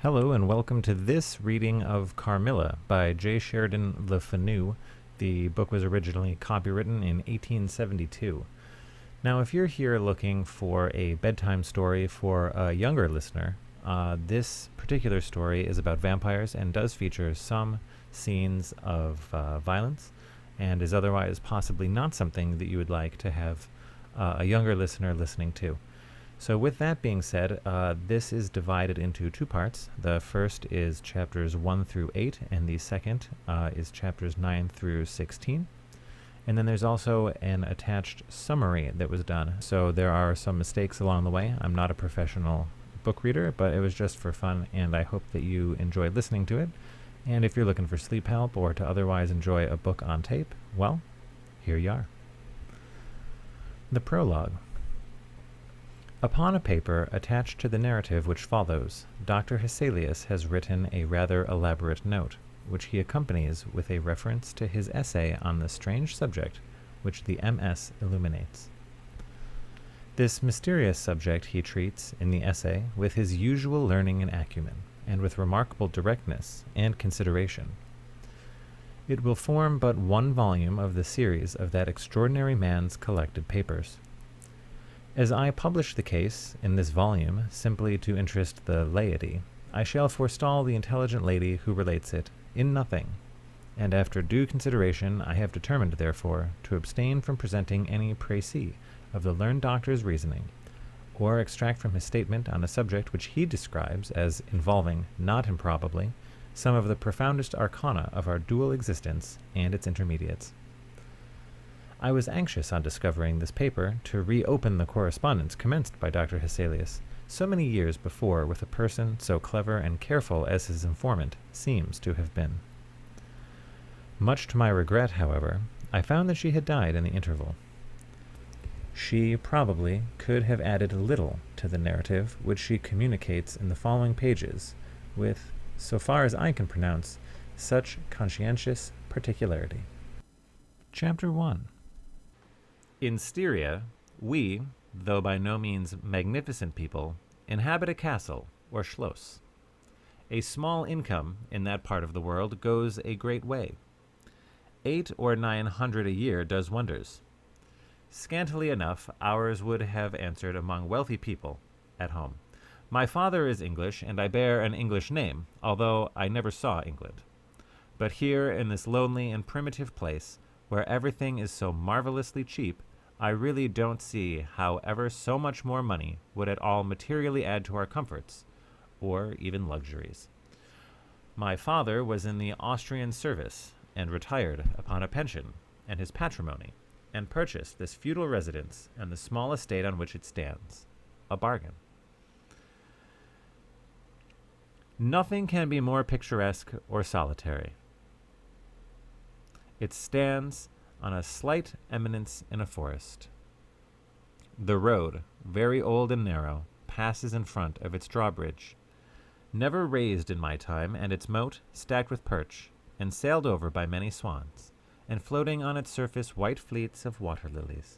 Hello and welcome to this reading of Carmilla by Sheridan LeFanu. The book was originally copywritten in 1872. Now, if you're here looking for a bedtime story for a younger listener, this particular story is about vampires and does feature some scenes of violence and is otherwise possibly not something that you would like to have a younger listener listening to. So with that being said, this is divided into two parts. The first is chapters 1 through 8, and the second is chapters 9 through 16. And then there's also an attached summary that was done. So there are some mistakes along the way. I'm not a professional book reader, but it was just for fun, and I hope that you enjoyed listening to it. And if you're looking for sleep help or to otherwise enjoy a book on tape, well, here you are. The prologue. Upon a paper attached to the narrative which follows, Dr. Hesselius has written a rather elaborate note, which he accompanies with a reference to his essay on the strange subject which the MS illuminates. This mysterious subject he treats in the essay with his usual learning and acumen, and with remarkable directness and consideration. It will form but one volume of the series of that extraordinary man's collected papers. As I publish the case in this volume simply to interest the laity, I shall forestall the intelligent lady who relates it in nothing, and after due consideration I have determined, therefore, to abstain from presenting any précis of the learned doctor's reasoning, or extract from his statement on a subject which he describes as involving, not improbably, some of the profoundest arcana of our dual existence and its intermediates. I was anxious on discovering this paper to reopen the correspondence commenced by Dr. Hesselius so many years before with a person so clever and careful as his informant seems to have been. Much to my regret, however, I found that she had died in the interval. She probably could have added little to the narrative which she communicates in the following pages with, so far as I can pronounce, such conscientious particularity. Chapter 1. In Styria, we, though by no means magnificent people, inhabit a castle, or schloss. A small income in that part of the world goes a great way. 800 or 900 a year does wonders. Scantily enough, ours would have answered among wealthy people at home. My father is English, and I bear an English name, although I never saw England. But here, in this lonely and primitive place, where everything is so marvelously cheap, I really don't see how ever so much more money would at all materially add to our comforts, or even luxuries. My father was in the Austrian service, and retired upon a pension and his patrimony, and purchased this feudal residence and the small estate on which it stands. A bargain. Nothing can be more picturesque or solitary. It stands on a slight eminence in a forest. The road, very old and narrow, passes in front of its drawbridge, never raised in my time, and its moat stacked with perch, and sailed over by many swans, and floating on its surface white fleets of water lilies.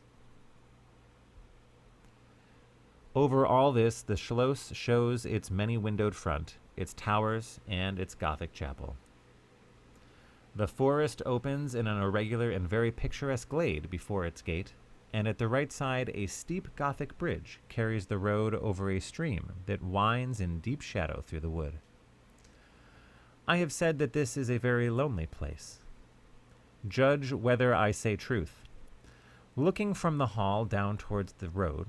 Over all this the schloss shows its many-windowed front, its towers, and its Gothic chapel. The forest opens in an irregular and very picturesque glade before its gate, and at the right side a steep Gothic bridge carries the road over a stream that winds in deep shadow through the wood. I have said that this is a very lonely place. Judge whether I say truth. Looking from the hall down towards the road,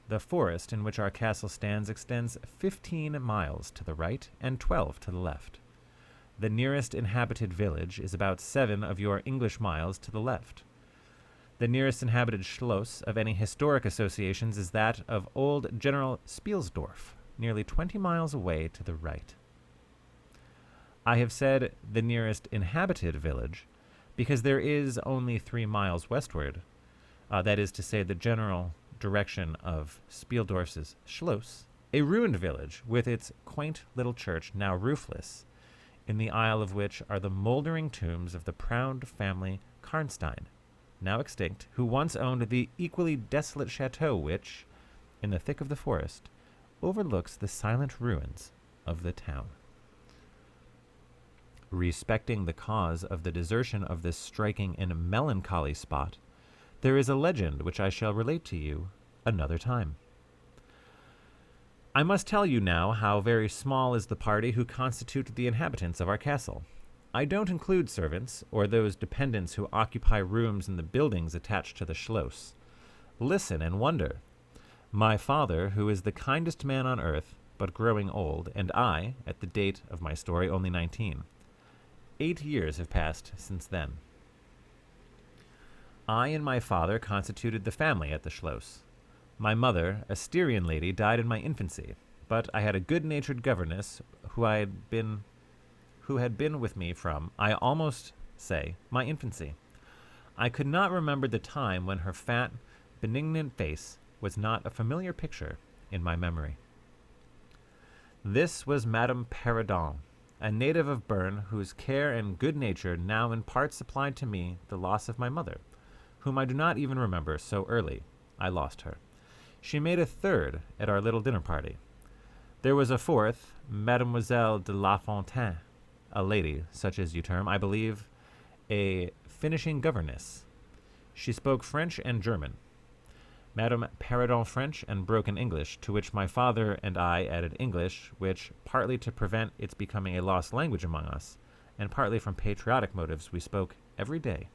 the forest in which our castle stands extends 15 miles to the right and 12 to the left. The nearest inhabited village is about 7 of your English miles to the left. The nearest inhabited schloss of any historic associations is that of old General Spielsdorf, nearly 20 miles away to the right. I have said the nearest inhabited village because there is only 3 miles westward, that is to say the general direction of Spieldorf's schloss, a ruined village with its quaint little church now roofless, in the aisle of which are the moldering tombs of the proud family Karnstein, now extinct, who once owned the equally desolate chateau which, in the thick of the forest, overlooks the silent ruins of the town. Respecting the cause of the desertion of this striking and melancholy spot, there is a legend which I shall relate to you another time. I must tell you now how very small is the party who constitute the inhabitants of our castle. I don't include servants, or those dependents who occupy rooms in the buildings attached to the Schloss. Listen and wonder. My father, who is the kindest man on earth, but growing old, and I, at the date of my story, only 19. 8 years have passed since then. I and my father constituted the family at the Schloss. My mother, a Styrian lady, died in my infancy, but I had a good-natured governess who had been with me from, I almost say, my infancy. I could not remember the time when her fat, benignant face was not a familiar picture in my memory. This was Madame Predates, a native of Bern, whose care and good nature now in part supplied to me the loss of my mother, whom I do not even remember, so early I lost her. She made a third at our little dinner party. There was a fourth, Mademoiselle de La Fontaine, a lady, such as you term, I believe, a finishing governess. She spoke French and German. Madame Predates French and broken English, to which my father and I added English, which, partly to prevent its becoming a lost language among us, and partly from patriotic motives, we spoke every day.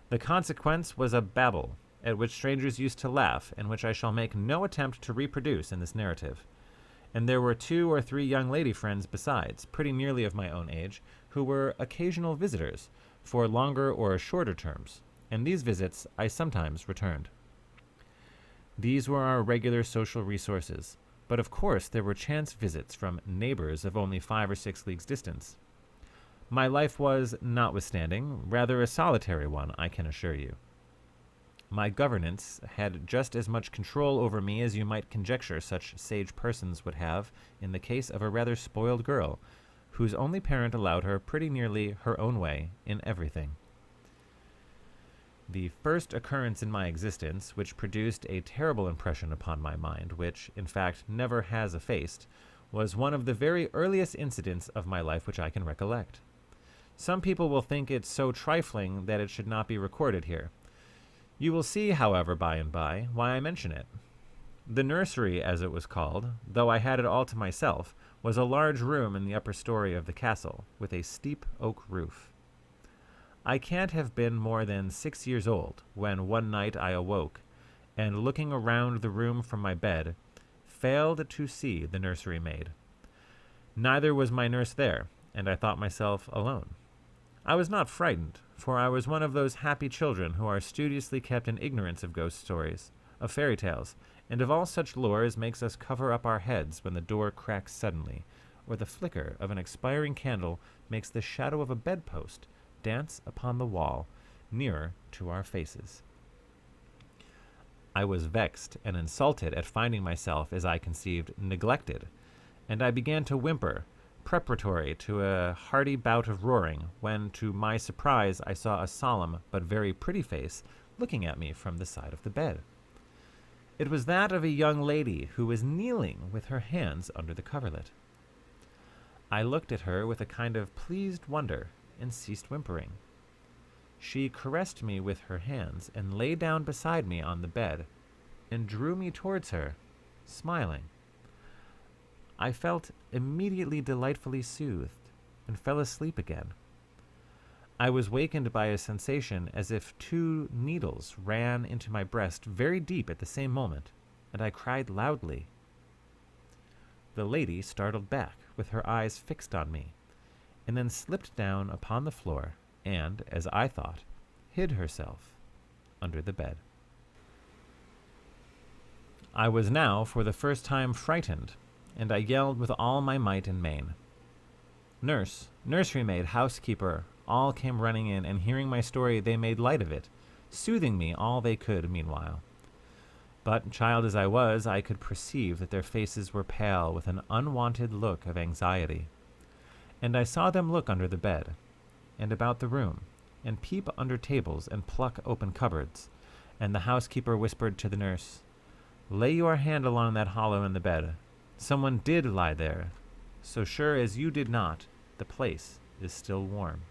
The consequence was a babble, at which strangers used to laugh, and which I shall make no attempt to reproduce in this narrative. And there were 2 or 3 young lady friends besides, pretty nearly of my own age, who were occasional visitors, for longer or shorter terms, and these visits I sometimes returned. These were our regular social resources, but of course there were chance visits from neighbors of only 5 or 6 leagues distance. My life was, notwithstanding, rather a solitary one, I can assure you. My governess had just as much control over me as you might conjecture such sage persons would have in the case of a rather spoiled girl, whose only parent allowed her pretty nearly her own way in everything. The first occurrence in my existence which produced a terrible impression upon my mind, which, in fact, never has effaced, was one of the very earliest incidents of my life which I can recollect. Some people will think it so trifling that it should not be recorded here. You will see, however, by and by, why I mention it. The nursery, as it was called, though I had it all to myself, was a large room in the upper story of the castle, with a steep oak roof. I can't have been more than 6 years old when one night I awoke, and looking around the room from my bed, failed to see the nursery maid. Neither was my nurse there, and I thought myself alone. I was not frightened, for I was one of those happy children who are studiously kept in ignorance of ghost stories, of fairy tales, and of all such lore as makes us cover up our heads when the door cracks suddenly, or the flicker of an expiring candle makes the shadow of a bedpost dance upon the wall nearer to our faces. I was vexed and insulted at finding myself, as I conceived, neglected, and I began to whimper, preparatory to a hearty bout of roaring, when, to my surprise, I saw a solemn but very pretty face looking at me from the side of the bed. It was that of a young lady who was kneeling with her hands under the coverlet. I looked at her with a kind of pleased wonder, and ceased whimpering. She caressed me with her hands, and lay down beside me on the bed, and drew me towards her, smiling. I felt immediately delightfully soothed, and fell asleep again. I was wakened by a sensation as if 2 needles ran into my breast very deep at the same moment, and I cried loudly. The lady startled back, with her eyes fixed on me, and then slipped down upon the floor and, as I thought, hid herself under the bed. I was now for the first time frightened, and I yelled with all my might and main. Nurse, nursery maid, housekeeper, all came running in, and hearing my story they made light of it, soothing me all they could meanwhile. But, child as I was, I could perceive that their faces were pale with an unwonted look of anxiety. And I saw them look under the bed, and about the room, and peep under tables and pluck open cupboards, and the housekeeper whispered to the nurse, "Lay your hand along that hollow in the bed. Someone did lie there, So sure as you did not, the place is still warm.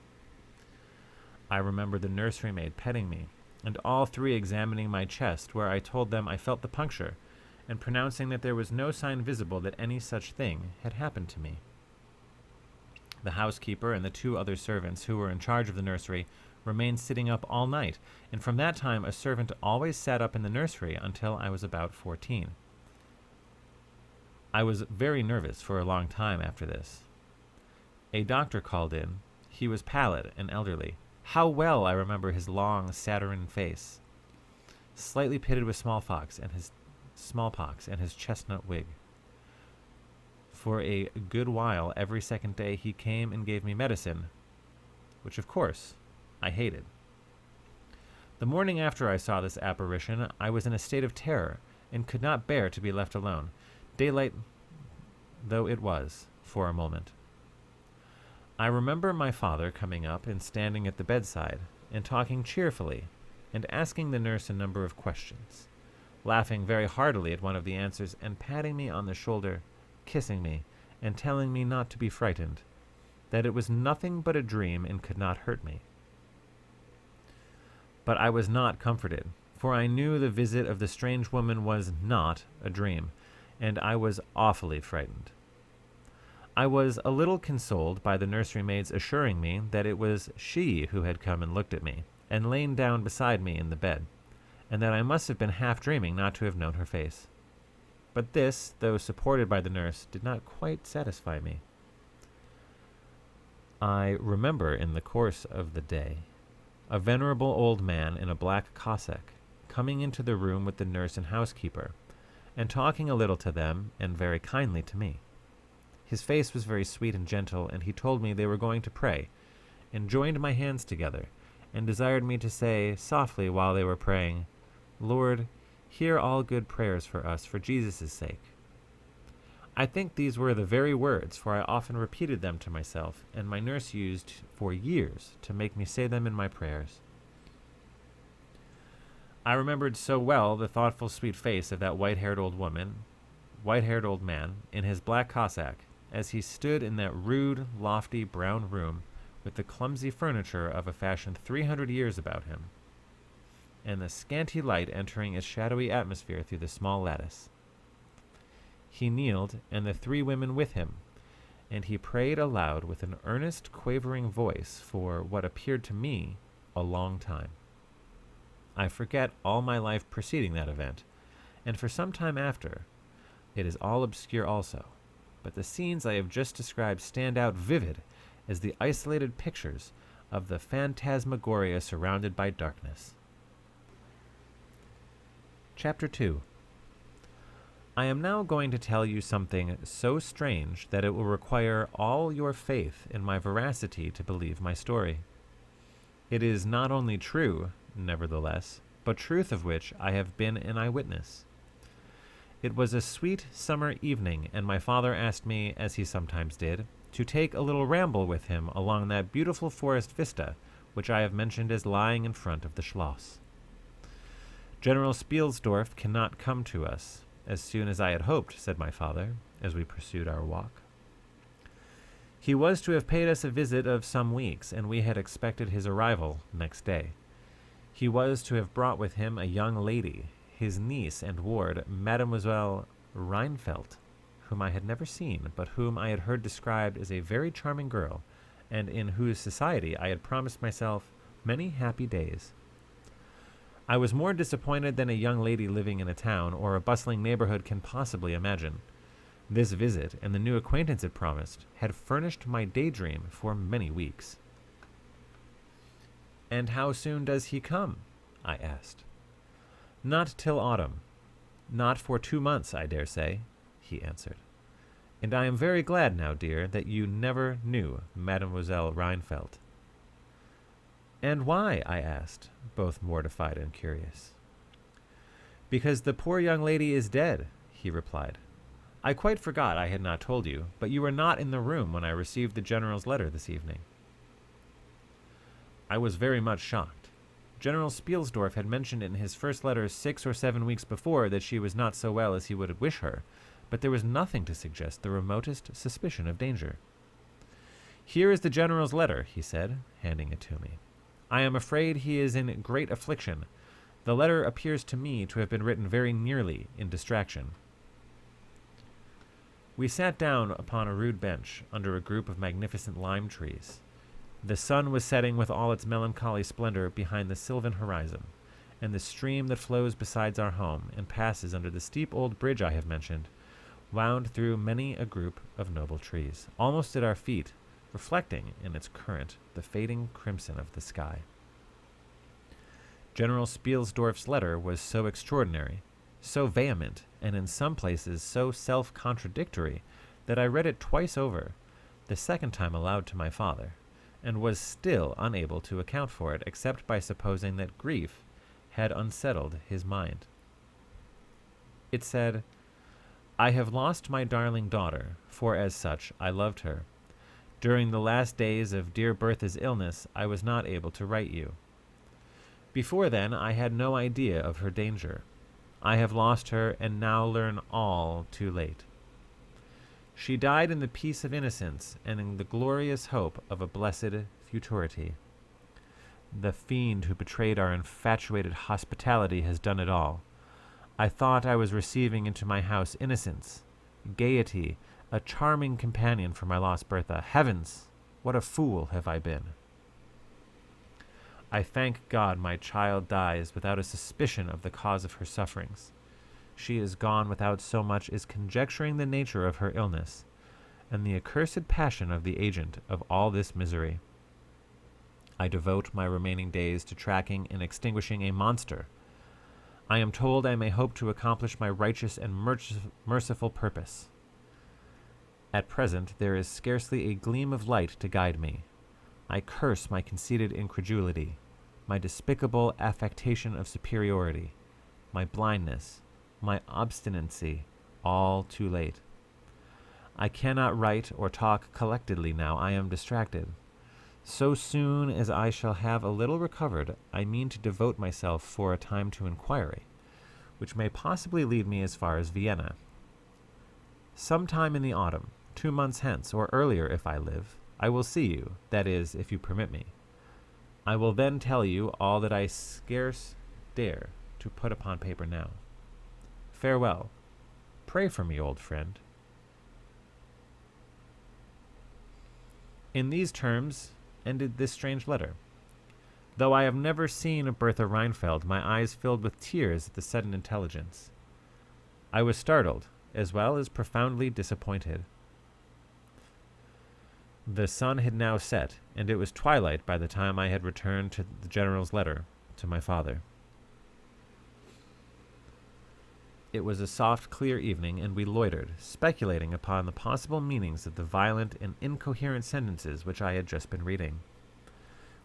I remember the nursery maid petting me, and all three examining my chest, where I told them I felt the puncture, and pronouncing that there was no sign visible that any such thing had happened to me. The housekeeper and the two other servants who were in charge of the nursery remained sitting up all night, and from that time a servant always sat up in the nursery until I was about 14. I was very nervous for a long time after this. A doctor called in. He was pallid and elderly. How well I remember his long, saturnine face, slightly pitted with smallpox and his chestnut wig. For a good while every second day he came and gave me medicine, which of course I hated. The morning after I saw this apparition, I was in a state of terror and could not bear to be left alone, daylight though it was for a moment. I remember my father coming up and standing at the bedside and talking cheerfully and asking the nurse a number of questions, laughing very heartily at one of the answers and patting me on the shoulder, kissing me, and telling me not to be frightened, that it was nothing but a dream and could not hurt me. But I was not comforted, for I knew the visit of the strange woman was not a dream, and I was awfully frightened. I was a little consoled by the nursery maid's assuring me that it was she who had come and looked at me, and lain down beside me in the bed, and that I must have been half dreaming not to have known her face. But this, though supported by the nurse, did not quite satisfy me. I remember in the course of the day a venerable old man in a black cassock coming into the room with the nurse and housekeeper, and talking a little to them and very kindly to me. His face was very sweet and gentle, and he told me they were going to pray, and joined my hands together, and desired me to say softly while they were praying, "Lord, hear all good prayers for us, for Jesus' sake." I think these were the very words, for I often repeated them to myself, and my nurse used for years to make me say them in my prayers. I remembered so well the thoughtful, sweet face of that white-haired old man in his black cassock, as he stood in that rude, lofty, brown room with the clumsy furniture of a fashion 300 years about him, and the scanty light entering its shadowy atmosphere through the small lattice. He kneeled, and the three women with him, and he prayed aloud with an earnest, quavering voice for what appeared to me a long time. I forget all my life preceding that event, and for some time after, it is all obscure also, but the scenes I have just described stand out vivid as the isolated pictures of the phantasmagoria surrounded by darkness. Chapter 2. I am now going to tell you something so strange that it will require all your faith in my veracity to believe my story. It is not only true, nevertheless, but truth of which I have been an eyewitness. It was a sweet summer evening, and my father asked me, as he sometimes did, to take a little ramble with him along that beautiful forest vista which I have mentioned as lying in front of the Schloss. General Spielsdorf cannot come to us as soon as I had hoped, said my father, as we pursued our walk. He was to have paid us a visit of some weeks, and we had expected his arrival next day. He was to have brought with him a young lady, his niece and ward, Mademoiselle Rheinfeldt, whom I had never seen, but whom I had heard described as a very charming girl, and in whose society I had promised myself many happy days. I was more disappointed than a young lady living in a town or a bustling neighborhood can possibly imagine. This visit, and the new acquaintance it promised, had furnished my daydream for many weeks. "And how soon does he come?" I asked. "Not till autumn. Not for 2 months, I dare say," he answered. "And I am very glad now, dear, that you never knew Mademoiselle Rheinfeldt." "And why?" I asked, both mortified and curious. "Because the poor young lady is dead," he replied. "I quite forgot I had not told you, but you were not in the room when I received the General's letter this evening." I was very much shocked. General Spielsdorf had mentioned in his first letter 6 or 7 weeks before that she was not so well as he would wish her, but there was nothing to suggest the remotest suspicion of danger. "Here is the general's letter," he said, handing it to me. "I am afraid he is in great affliction. The letter appears to me to have been written very nearly in distraction." We sat down upon a rude bench under a group of magnificent lime trees. The sun was setting with all its melancholy splendor behind the sylvan horizon, and the stream that flows beside our home and passes under the steep old bridge I have mentioned wound through many a group of noble trees, almost at our feet, reflecting in its current the fading crimson of the sky. General Spielsdorf's letter was so extraordinary, so vehement, and in some places so self-contradictory that I read it twice over, the second time aloud to my father, and was still unable to account for it except by supposing that grief had unsettled his mind. It said, "I have lost my darling daughter, for as such I loved her. During the last days of dear Bertha's illness I was not able to write you. Before then I had no idea of her danger. I have lost her and now learn all too late. She died in the peace of innocence and in the glorious hope of a blessed futurity. The fiend who betrayed our infatuated hospitality has done it all. I thought I was receiving into my house innocence, gaiety, a charming companion for my lost Bertha. Heavens, what a fool have I been! I thank God my child dies without a suspicion of the cause of her sufferings. She is gone without so much as conjecturing the nature of her illness, and the accursed passion of the agent of all this misery. I devote my remaining days to tracking and extinguishing a monster. I am told I may hope to accomplish my righteous and merciful purpose. At present there is scarcely a gleam of light to guide me. I curse my conceited incredulity, my despicable affectation of superiority, my blindness, my obstinacy, all too late. I cannot write or talk collectedly now. I am distracted. So soon as I shall have a little recovered, I mean to devote myself for a time to inquiry, which may possibly lead me as far as Vienna. Sometime in the autumn, 2 months hence, or earlier if I live, I will see you, that is, if you permit me. I will then tell you all that I scarce dare to put upon paper now. Farewell. Pray for me, old friend." In these terms ended this strange letter. Though I have never seen Bertha Reinfeld, my eyes filled with tears at the sudden intelligence. I was startled, as well as profoundly disappointed. The sun had now set, and it was twilight by the time I had returned to the general's letter to my father. It was a soft, clear evening, and we loitered, speculating upon the possible meanings of the violent and incoherent sentences which I had just been reading.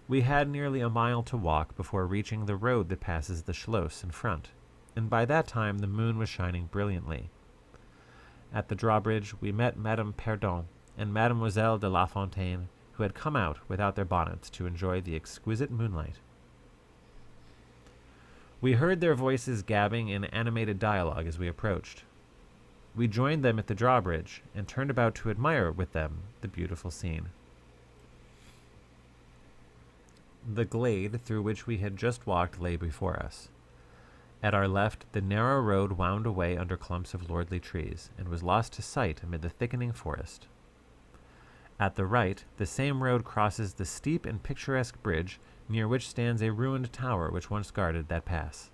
We had nearly a mile to walk before reaching the road that passes the Schloss in front, and by that time the moon was shining brilliantly. At the drawbridge we met Madame Perdon and Mademoiselle de La Fontaine, who had come out without their bonnets to enjoy the exquisite moonlight. We heard their voices gabbing in animated dialogue as we approached. We joined them at the drawbridge and turned about to admire with them the beautiful scene. The glade through which we had just walked lay before us. At our left, the narrow road wound away under clumps of lordly trees, and was lost to sight amid the thickening forest. At the right, the same road crosses the steep and picturesque bridge, near which stands a ruined tower which once guarded that pass.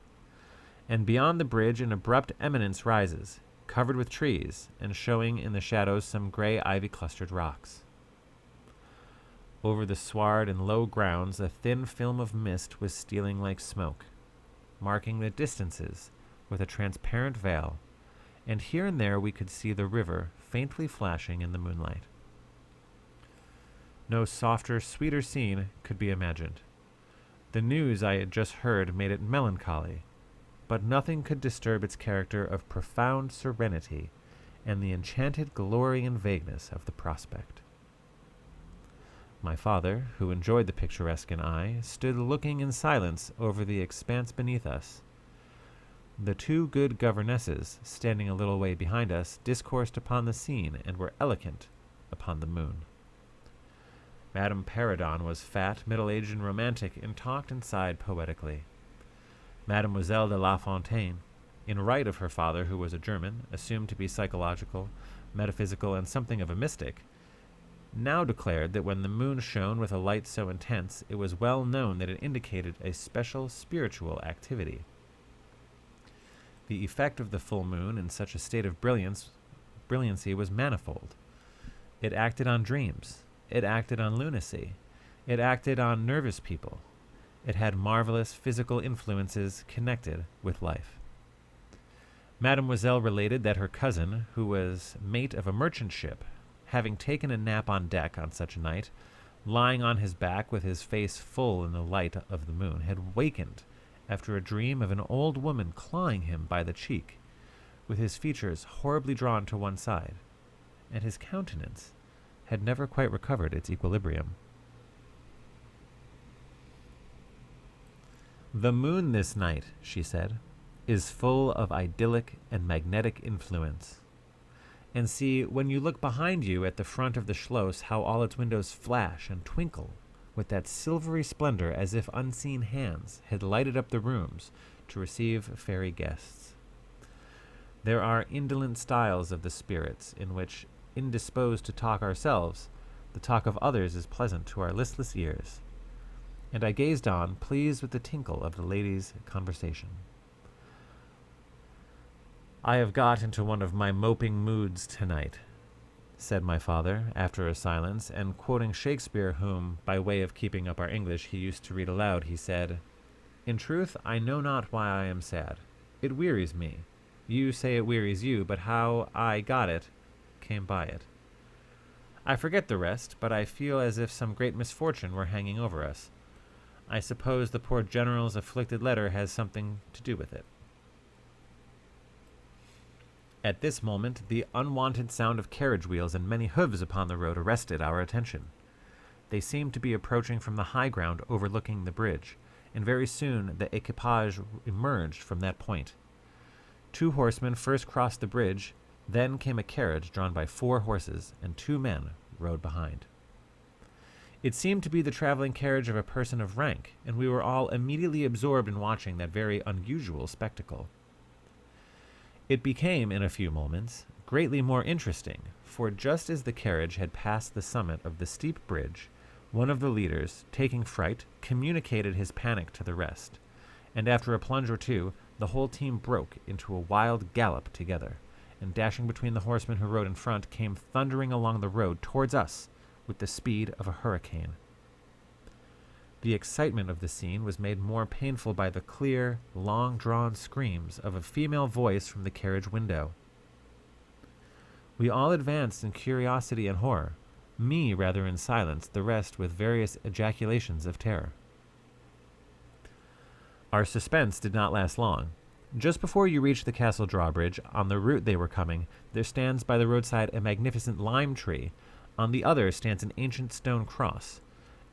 And beyond the bridge an abrupt eminence rises, covered with trees, and showing in the shadows some gray ivy-clustered rocks. Over the sward and low grounds a thin film of mist was stealing like smoke, marking the distances with a transparent veil, and here and there we could see the river faintly flashing in the moonlight. No softer, sweeter scene could be imagined. The news I had just heard made it melancholy, but nothing could disturb its character of profound serenity and the enchanted glory and vagueness of the prospect. My father, who enjoyed the picturesque, and I stood looking in silence over the expanse beneath us. The two good governesses, standing a little way behind us, discoursed upon the scene and were eloquent upon the moon. Madame Perrodon was fat, middle-aged, and romantic, and talked and sighed poetically. Mademoiselle de La Fontaine, in right of her father, who was a German, assumed to be psychological, metaphysical, and something of a mystic, now declared that when the moon shone with a light so intense, it was well known that it indicated a special spiritual activity. The effect of the full moon in such a state of brilliancy was manifold. It acted on dreams. It acted on lunacy. It acted on nervous people. It had marvelous physical influences connected with life. Mademoiselle related that her cousin, who was mate of a merchant ship, having taken a nap on deck on such a night, lying on his back with his face full in the light of the moon, had wakened after a dream of an old woman clawing him by the cheek, with his features horribly drawn to one side, and his countenance had never quite recovered its equilibrium. "The moon this night," she said, "is full of idyllic and magnetic influence. And see, when you look behind you at the front of the Schloss, how all its windows flash and twinkle with that silvery splendor as if unseen hands had lighted up the rooms to receive fairy guests. There are indolent styles of the spirits in which, indisposed to talk ourselves, the talk of others is pleasant to our listless ears. And I gazed on, pleased with the tinkle of the ladies' conversation. I have got into one of my moping moods tonight," said my father, after a silence, and quoting Shakespeare, whom, by way of keeping up our English, he used to read aloud, he said, "In truth, I know not why I am sad. It wearies me. You say it wearies you, but how I got it, came by it. I forget the rest, but I feel as if some great misfortune were hanging over us. I suppose the poor General's afflicted letter has something to do with it." At this moment, the unwonted sound of carriage wheels and many hoofs upon the road arrested our attention. They seemed to be approaching from the high ground overlooking the bridge, and very soon the equipage emerged from that point. 2 horsemen first crossed the bridge, then came a carriage drawn by 4 horses, and 2 men rode behind. It seemed to be the traveling carriage of a person of rank, and we were all immediately absorbed in watching that very unusual spectacle. It became, in a few moments, greatly more interesting, for just as the carriage had passed the summit of the steep bridge, one of the leaders, taking fright, communicated his panic to the rest, and after a plunge or two, the whole team broke into a wild gallop together, and dashing between the horsemen who rode in front, came thundering along the road towards us with the speed of a hurricane. The excitement of the scene was made more painful by the clear, long-drawn screams of a female voice from the carriage window. We all advanced in curiosity and horror, me rather in silence, the rest with various ejaculations of terror. Our suspense did not last long. Just before you reach the castle drawbridge, on the route they were coming, there stands by the roadside a magnificent lime tree. On the other stands an ancient stone cross,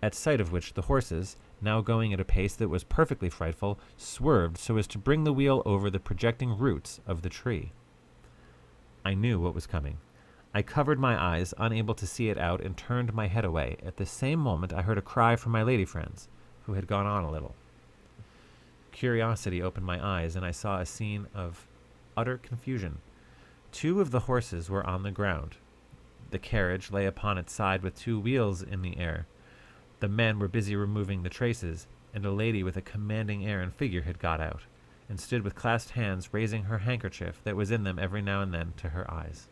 at sight of which the horses, now going at a pace that was perfectly frightful, swerved so as to bring the wheel over the projecting roots of the tree. I knew what was coming. I covered my eyes, unable to see it out, and turned my head away. At the same moment I heard a cry from my lady friends, who had gone on a little. Curiosity opened my eyes, and I saw a scene of utter confusion. 2 of the horses were on the ground. The carriage lay upon its side with 2 wheels in the air. The men were busy removing the traces, and a lady with a commanding air and figure had got out, and stood with clasped hands, raising her handkerchief that was in them every now and then to her eyes.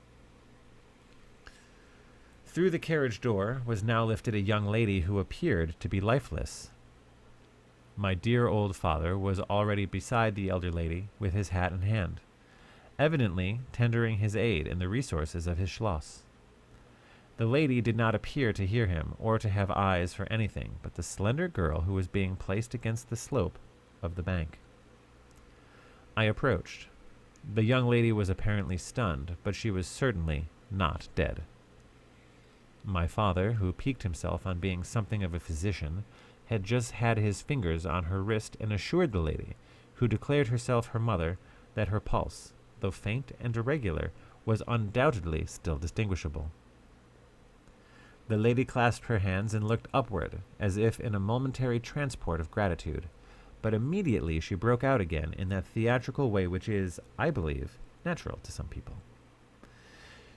Through the carriage door was now lifted a young lady who appeared to be lifeless. My dear old father was already beside the elder lady with his hat in hand, evidently tendering his aid in the resources of his Schloss. The lady did not appear to hear him or to have eyes for anything but the slender girl who was being placed against the slope of the bank. I approached. The young lady was apparently stunned, but she was certainly not dead. My father, who piqued himself on being something of a physician, had just had his fingers on her wrist and assured the lady, who declared herself her mother, that her pulse, though faint and irregular, was undoubtedly still distinguishable. The lady clasped her hands and looked upward, as if in a momentary transport of gratitude, but immediately she broke out again in that theatrical way which is, I believe, natural to some people.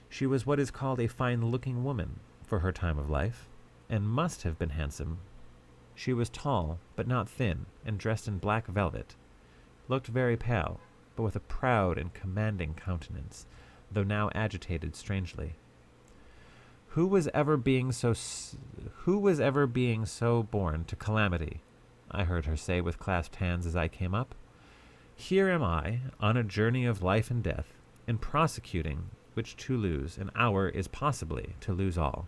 She was what is called a fine-looking woman for her time of life, and must have been handsome. She was tall, but not thin, and dressed in black velvet, looked very pale, but with a proud and commanding countenance, though now agitated strangely. Who was ever being so born to calamity? I heard her say with clasped hands as I came up. Here am I, on a journey of life and death, in prosecuting which to lose an hour is possibly to lose all.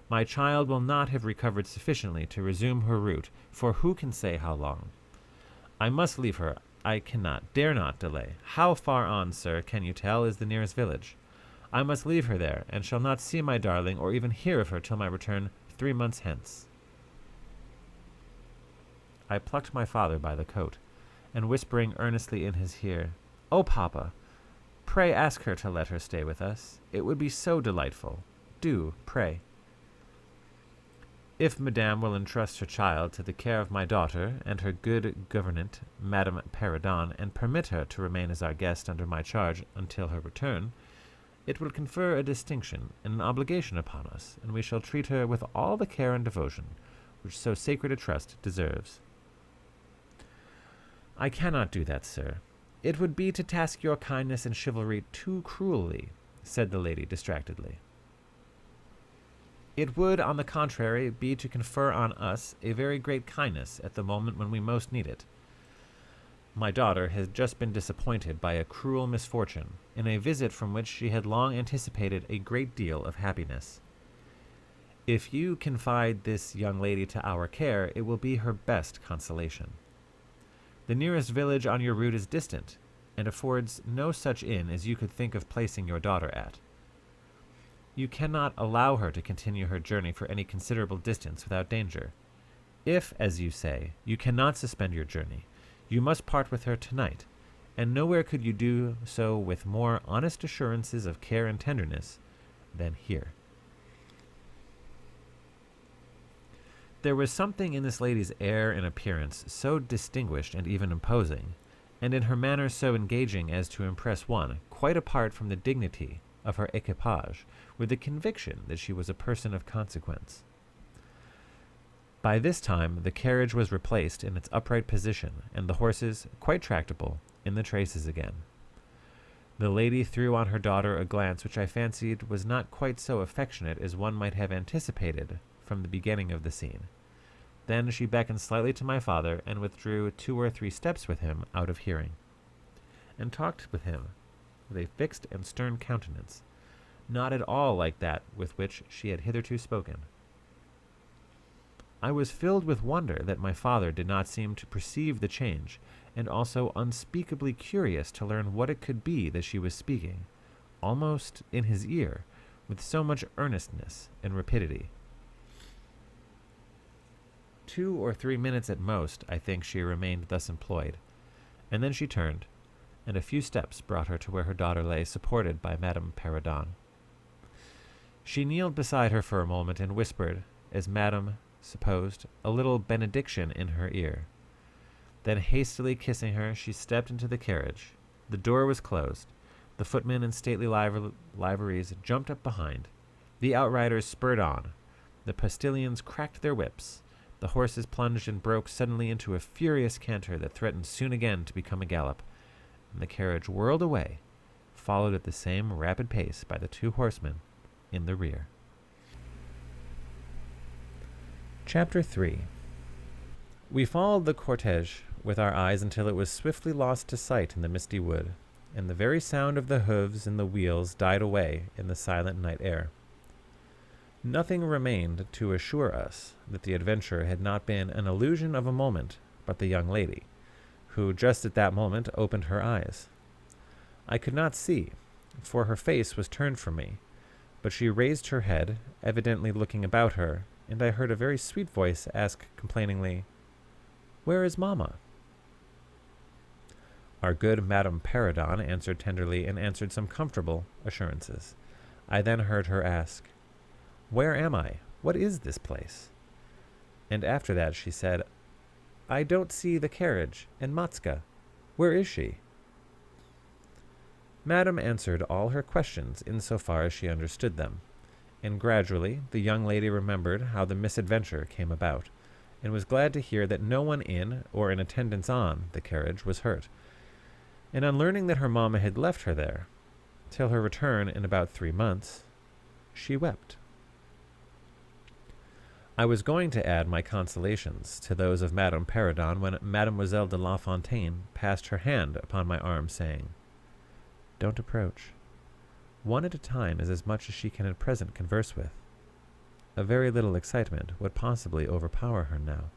My child will not have recovered sufficiently to resume her route, for who can say how long? I must leave her. I cannot, dare not delay. How far on, sir, can you tell, is the nearest village? I must leave her there, and shall not see my darling or even hear of her till my return 3 months hence. I plucked my father by the coat, and whispering earnestly in his ear, "Oh, papa, pray ask her to let her stay with us. It would be so delightful. Do, pray. If madame will entrust her child to the care of my daughter and her good gouvernante, Madame Perrodon, and permit her to remain as our guest under my charge until her return, it will confer a distinction and an obligation upon us, and we shall treat her with all the care and devotion which so sacred a trust deserves." "I cannot do that, sir. It would be to task your kindness and chivalry too cruelly," said the lady distractedly. "It would, on the contrary, be to confer on us a very great kindness at the moment when we most need it. My daughter has just been disappointed by a cruel misfortune in a visit from which she had long anticipated a great deal of happiness. If you confide this young lady to our care, it will be her best consolation. The nearest village on your route is distant, and affords no such inn as you could think of placing your daughter at. You cannot allow her to continue her journey for any considerable distance without danger. If, as you say, you cannot suspend your journey, you must part with her tonight, and nowhere could you do so with more honest assurances of care and tenderness than here." There was something in this lady's air and appearance so distinguished and even imposing, and in her manner so engaging as to impress one, quite apart from the dignity of her equipage, with the conviction that she was a person of consequence. By this time the carriage was replaced in its upright position, and the horses, quite tractable, in the traces again. The lady threw on her daughter a glance which I fancied was not quite so affectionate as one might have anticipated from the beginning of the scene. Then she beckoned slightly to my father, and withdrew 2 or 3 steps with him out of hearing, and talked with him with a fixed and stern countenance, not at all like that with which she had hitherto spoken. I was filled with wonder that my father did not seem to perceive the change, and also unspeakably curious to learn what it could be that she was speaking, almost in his ear, with so much earnestness and rapidity. 2 or 3 minutes at most, I think, she remained thus employed, and then she turned, and a few steps brought her to where her daughter lay, supported by Madame Perrodon. She kneeled beside her for a moment, and whispered, as Madame supposed, a little benediction in her ear. Then, hastily kissing her, she stepped into the carriage. The door was closed. The footmen in stately liveries jumped up behind. The outriders spurred on. The postilions cracked their whips. The horses plunged and broke suddenly into a furious canter that threatened soon again to become a gallop, and the carriage whirled away, followed at the same rapid pace by the 2 horsemen in the rear. Chapter 3. We followed the cortege with our eyes until it was swiftly lost to sight in the misty wood, and the very sound of the hoofs and the wheels died away in the silent night air. Nothing remained to assure us that the adventure had not been an illusion of a moment but the young lady, who just at that moment opened her eyes. I could not see, for her face was turned from me, but she raised her head, evidently looking about her, and I heard a very sweet voice ask complainingly, "Where is Mamma?" Our good Madame Perrodon answered tenderly and answered some comfortable assurances. I then heard her ask, "Where am I? What is this place?" And after that she said, "I don't see the carriage, and Matska. Where is she?" Madame answered all her questions in so far as she understood them, and gradually the young lady remembered how the misadventure came about, and was glad to hear that no one in or in attendance on the carriage was hurt, and on learning that her mamma had left her there, till her return in about 3 months, she wept. I was going to add my consolations to those of Madame Perrodon when Mademoiselle de La Fontaine passed her hand upon my arm, saying, "Don't approach. One at a time is as much as she can at present converse with. A very little excitement would possibly overpower her now.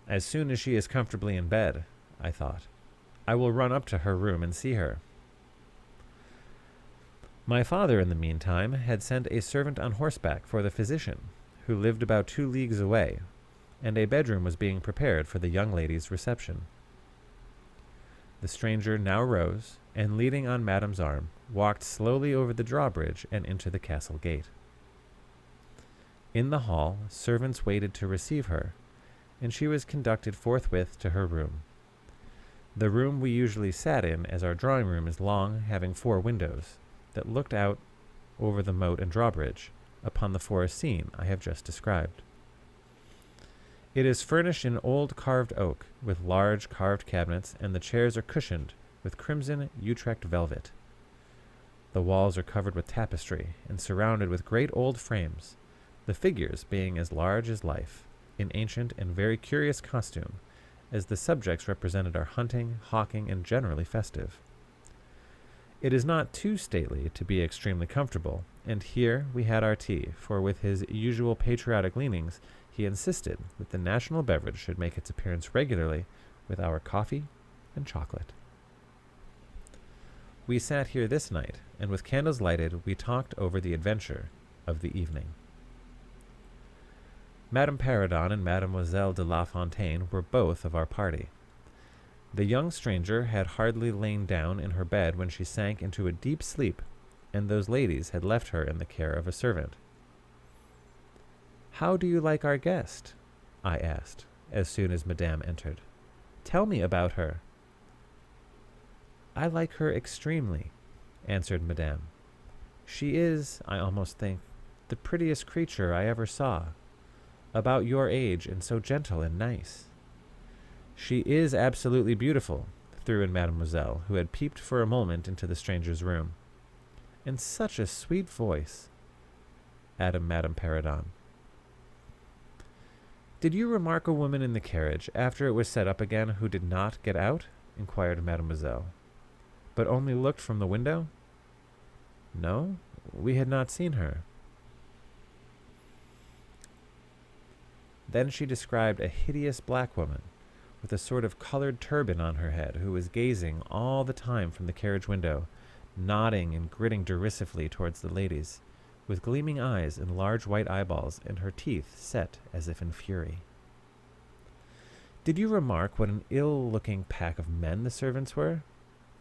As soon as she is comfortably in bed," I thought, "I will run up to her room and see her." My father, in the meantime, had sent a servant on horseback for the physician, who lived about 2 leagues away, and a bedroom was being prepared for the young lady's reception. The stranger now rose, and leaning on Madame's arm, walked slowly over the drawbridge and into the castle gate. In the hall, servants waited to receive her, and she was conducted forthwith to her room. The room we usually sat in, as our drawing room is long, having 4 windows, that looked out over the moat and drawbridge, upon the forest scene I have just described. It is furnished in old carved oak, with large carved cabinets, and the chairs are cushioned with crimson Utrecht velvet. The walls are covered with tapestry, and surrounded with great old frames, the figures being as large as life, in ancient and very curious costume, as the subjects represented are hunting, hawking, and generally festive. It is not too stately to be extremely comfortable, and here we had our tea, for with his usual patriotic leanings, he insisted that the national beverage should make its appearance regularly with our coffee and chocolate. We sat here this night, and with candles lighted, we talked over the adventure of the evening. Madame Perrodon and Mademoiselle de La Fontaine were both of our party. The young stranger had hardly lain down in her bed when she sank into a deep sleep, and those ladies had left her in the care of a servant. "How do you like our guest?" I asked, as soon as Madame entered. "Tell me about her." "I like her extremely," answered Madame. "She is, I almost think, the prettiest creature I ever saw, about your age and so gentle and nice." "She is absolutely beautiful," threw in Mademoiselle, who had peeped for a moment into the stranger's room. "And such a sweet voice," added Madame Perrodon. "Did you remark a woman in the carriage after it was set up again who did not get out?" inquired Mademoiselle, "but only looked from the window?" "No, we had not seen her." Then she described a hideous black woman, with a sort of colored turban on her head, who was gazing all the time from the carriage window, nodding and grinning derisively towards the ladies, with gleaming eyes and large white eyeballs, and her teeth set as if in fury. "Did you remark what an ill-looking pack of men the servants were?"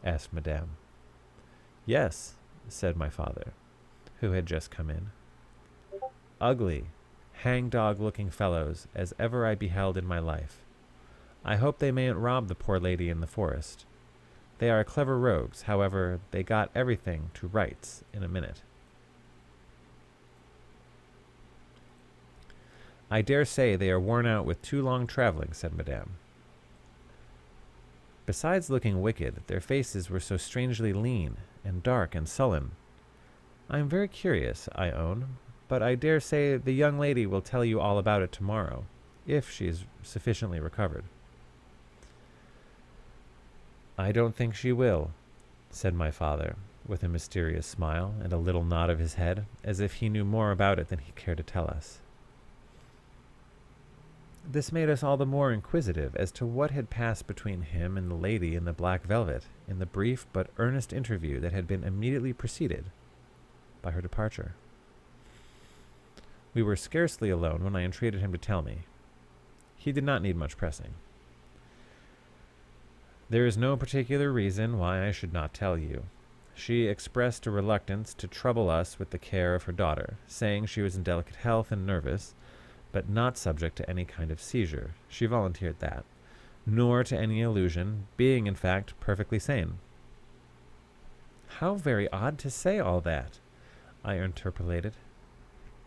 asked Madame. "Yes," said my father, who had just come in. "Ugly, hang-dog-looking fellows as ever I beheld in my life. I hope they mayn't rob the poor lady in the forest. They are clever rogues, however, they got everything to rights in a minute." "I dare say they are worn out with too long traveling," said Madame. "Besides looking wicked, their faces were so strangely lean and dark and sullen. I am very curious, I own, but I dare say the young lady will tell you all about it tomorrow, if she is sufficiently recovered." "I don't think she will," said my father, with a mysterious smile and a little nod of his head, as if he knew more about it than he cared to tell us. This made us all the more inquisitive as to what had passed between him and the lady in the black velvet in the brief but earnest interview that had been immediately preceded by her departure. We were scarcely alone when I entreated him to tell me. He did not need much pressing. There is no particular reason why I should not tell you. She expressed a reluctance to trouble us with the care of her daughter, saying she was in delicate health and nervous, but not subject to any kind of seizure. She volunteered that, nor to any illusion, being in fact perfectly sane. How very odd to say all that, I interpolated.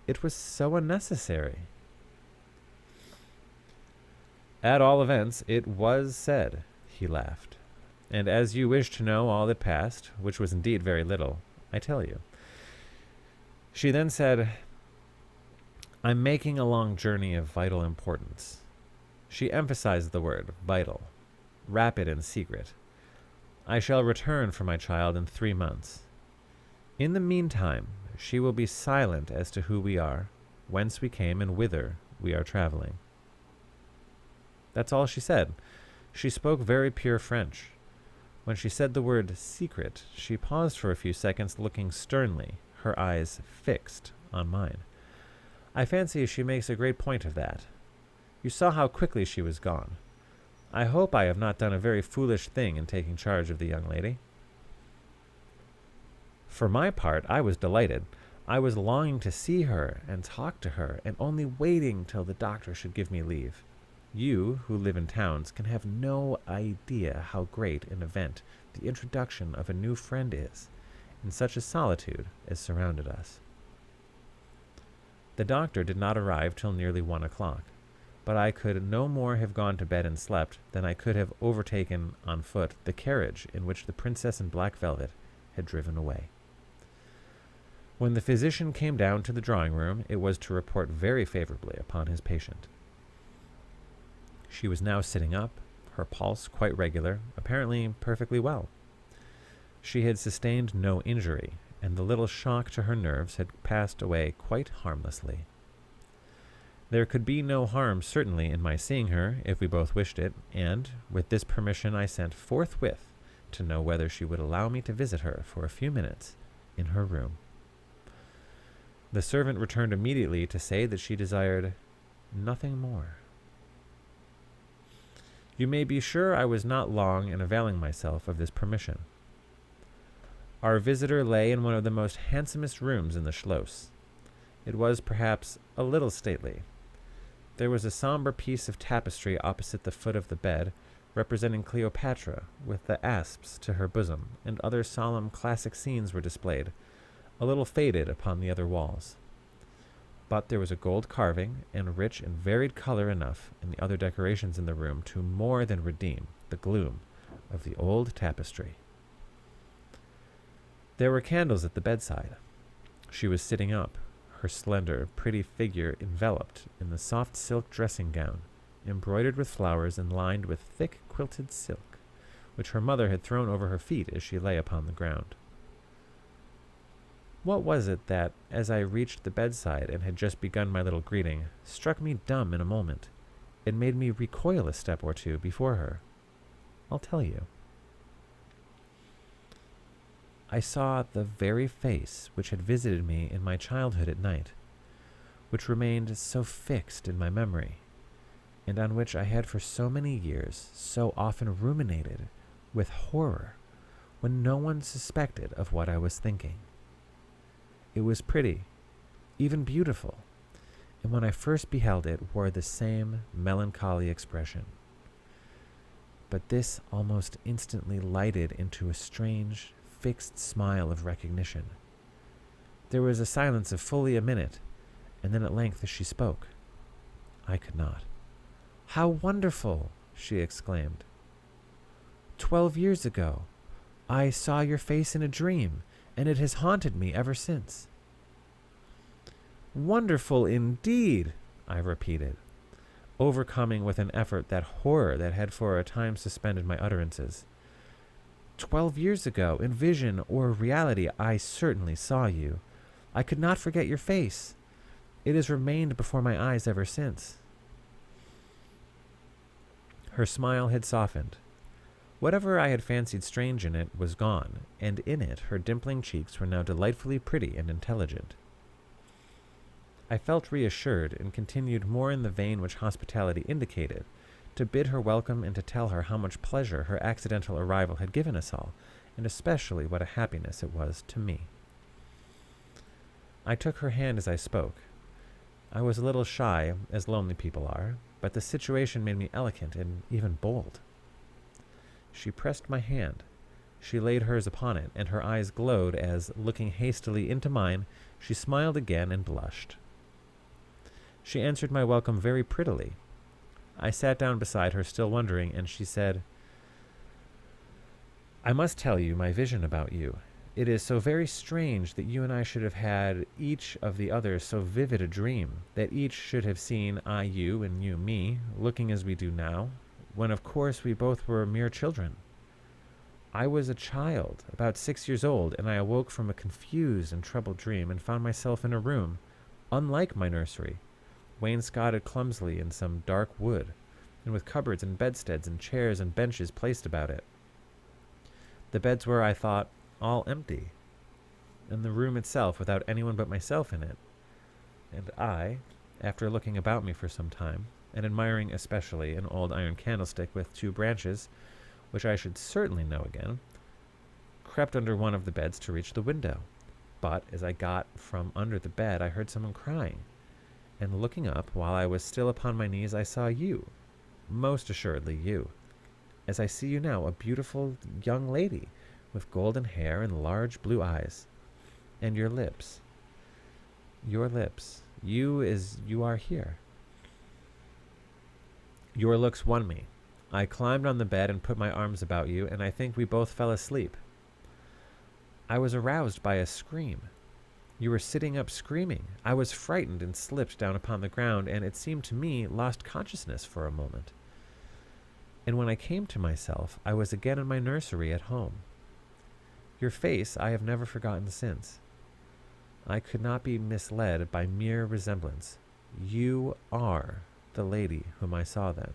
It was so unnecessary. At all events, it was said, he laughed. And as you wish to know all that passed, which was indeed very little, I tell you. She then said, I'm making a long journey of vital importance. She emphasized the word vital, rapid and secret. I shall return for my child in 3 months. In the meantime, she will be silent as to who we are, whence we came, and whither we are traveling. That's all she said. She spoke very pure French. When she said the word secret, she paused for a few seconds, looking sternly, her eyes fixed on mine. I fancy she makes a great point of that. You saw how quickly she was gone. I hope I have not done a very foolish thing in taking charge of the young lady. For my part, I was delighted. I was longing to see her and talk to her, and only waiting till the doctor should give me leave. You, who live in towns, can have no idea how great an event the introduction of a new friend is, in such a solitude as surrounded us. The doctor did not arrive till nearly 1 o'clock, but I could no more have gone to bed and slept than I could have overtaken on foot the carriage in which the princess in black velvet had driven away. When the physician came down to the drawing-room, it was to report very favorably upon his patient. She was now sitting up, her pulse quite regular, apparently perfectly well. She had sustained no injury, and the little shock to her nerves had passed away quite harmlessly. There could be no harm, certainly, in my seeing her, if we both wished it, and, with this permission, I sent forthwith to know whether she would allow me to visit her for a few minutes in her room. The servant returned immediately to say that she desired nothing more. You may be sure I was not long in availing myself of this permission. Our visitor lay in one of the most handsomest rooms in the Schloss. It was, perhaps, a little stately. There was a somber piece of tapestry opposite the foot of the bed, representing Cleopatra, with the asps to her bosom, and other solemn classic scenes were displayed, a little faded upon the other walls. But there was a gold carving, and rich and varied color enough in the other decorations in the room to more than redeem the gloom of the old tapestry. There were candles at the bedside. She was sitting up, her slender, pretty figure enveloped in the soft silk dressing gown, embroidered with flowers and lined with thick quilted silk, which her mother had thrown over her feet as she lay upon the ground. What was it that, as I reached the bedside and had just begun my little greeting, struck me dumb in a moment? It made me recoil a step or two before her. I'll tell you. I saw the very face which had visited me in my childhood at night, which remained so fixed in my memory, and on which I had for so many years so often ruminated with horror when no one suspected of what I was thinking. It was pretty, even beautiful, and when I first beheld it wore the same melancholy expression. But this almost instantly lighted into a strange, fixed smile of recognition. There was a silence of fully a minute, and then at length she spoke. I could not. "How wonderful!" she exclaimed. 12 years ago, I saw your face in a dream, and it has haunted me ever since." "Wonderful indeed," I repeated, overcoming with an effort that horror that had for a time suspended my utterances. 12 years ago, in vision or reality, I certainly saw you. I could not forget your face. It has remained before my eyes ever since." Her smile had softened. Whatever I had fancied strange in it was gone, and in it her dimpling cheeks were now delightfully pretty and intelligent. I felt reassured, and continued more in the vein which hospitality indicated, to bid her welcome and to tell her how much pleasure her accidental arrival had given us all, and especially what a happiness it was to me. I took her hand as I spoke. I was a little shy, as lonely people are, but the situation made me elegant and even bold. She pressed my hand. She laid hers upon it, and her eyes glowed as, looking hastily into mine, she smiled again and blushed. She answered my welcome very prettily. I sat down beside her, still wondering, and she said, "I must tell you my vision about you. It is so very strange that you and I should have had each of the other so vivid a dream, that each should have seen I you and you me, looking as we do now, when of course we both were mere children. I was a child, about 6 years old, and I awoke from a confused and troubled dream and found myself in a room, unlike my nursery, wainscoted clumsily in some dark wood, and with cupboards and bedsteads and chairs and benches placed about it. The beds were, I thought, all empty, and the room itself without anyone but myself in it. And I, after looking about me for some time, and admiring especially an old iron candlestick with 2 branches, which I should certainly know again, crept under one of the beds to reach the window. But as I got from under the bed, I heard someone crying, and looking up, while I was still upon my knees, I saw you, most assuredly you, as I see you now, a beautiful young lady, with golden hair and large blue eyes, and your lips, you as you are here. Your looks won me. I climbed on the bed and put my arms about you, and I think we both fell asleep. I was aroused by a scream. You were sitting up screaming. I was frightened and slipped down upon the ground, and it seemed to me lost consciousness for a moment. And when I came to myself, I was again in my nursery at home. Your face I have never forgotten since. I could not be misled by mere resemblance. You are the lady whom I saw then.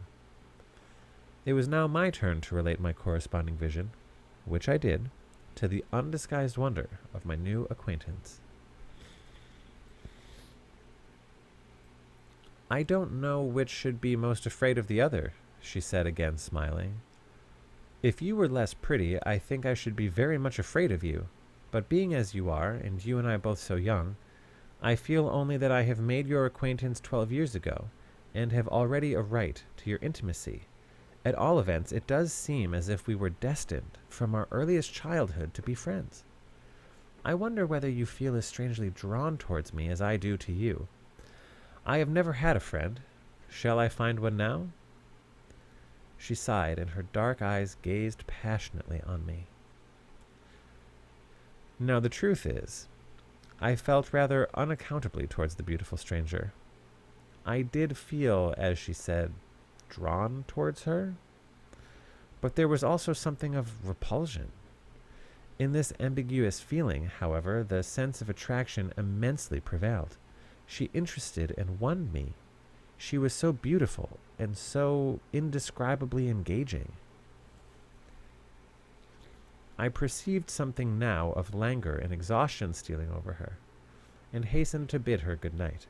It was now my turn to relate my corresponding vision, which I did, to the undisguised wonder of my new acquaintance. I don't know which should be most afraid of the other, she said again, smiling. If you were less pretty, I think I should be very much afraid of you, but being as you are, and you and I both so young, I feel only that I have made your acquaintance 12 years ago, and have already a right to your intimacy. At all events, it does seem as if we were destined, from our earliest childhood, to be friends. I wonder whether you feel as strangely drawn towards me as I do to you. I have never had a friend. Shall I find one now? She sighed, and her dark eyes gazed passionately on me. Now, the truth is, I felt rather unaccountably towards the beautiful stranger. I did feel, as she said, drawn towards her, but there was also something of repulsion. In this ambiguous feeling, however, the sense of attraction immensely prevailed. She interested and won me. She was so beautiful and so indescribably engaging. I perceived something now of languor and exhaustion stealing over her, and hastened to bid her good night.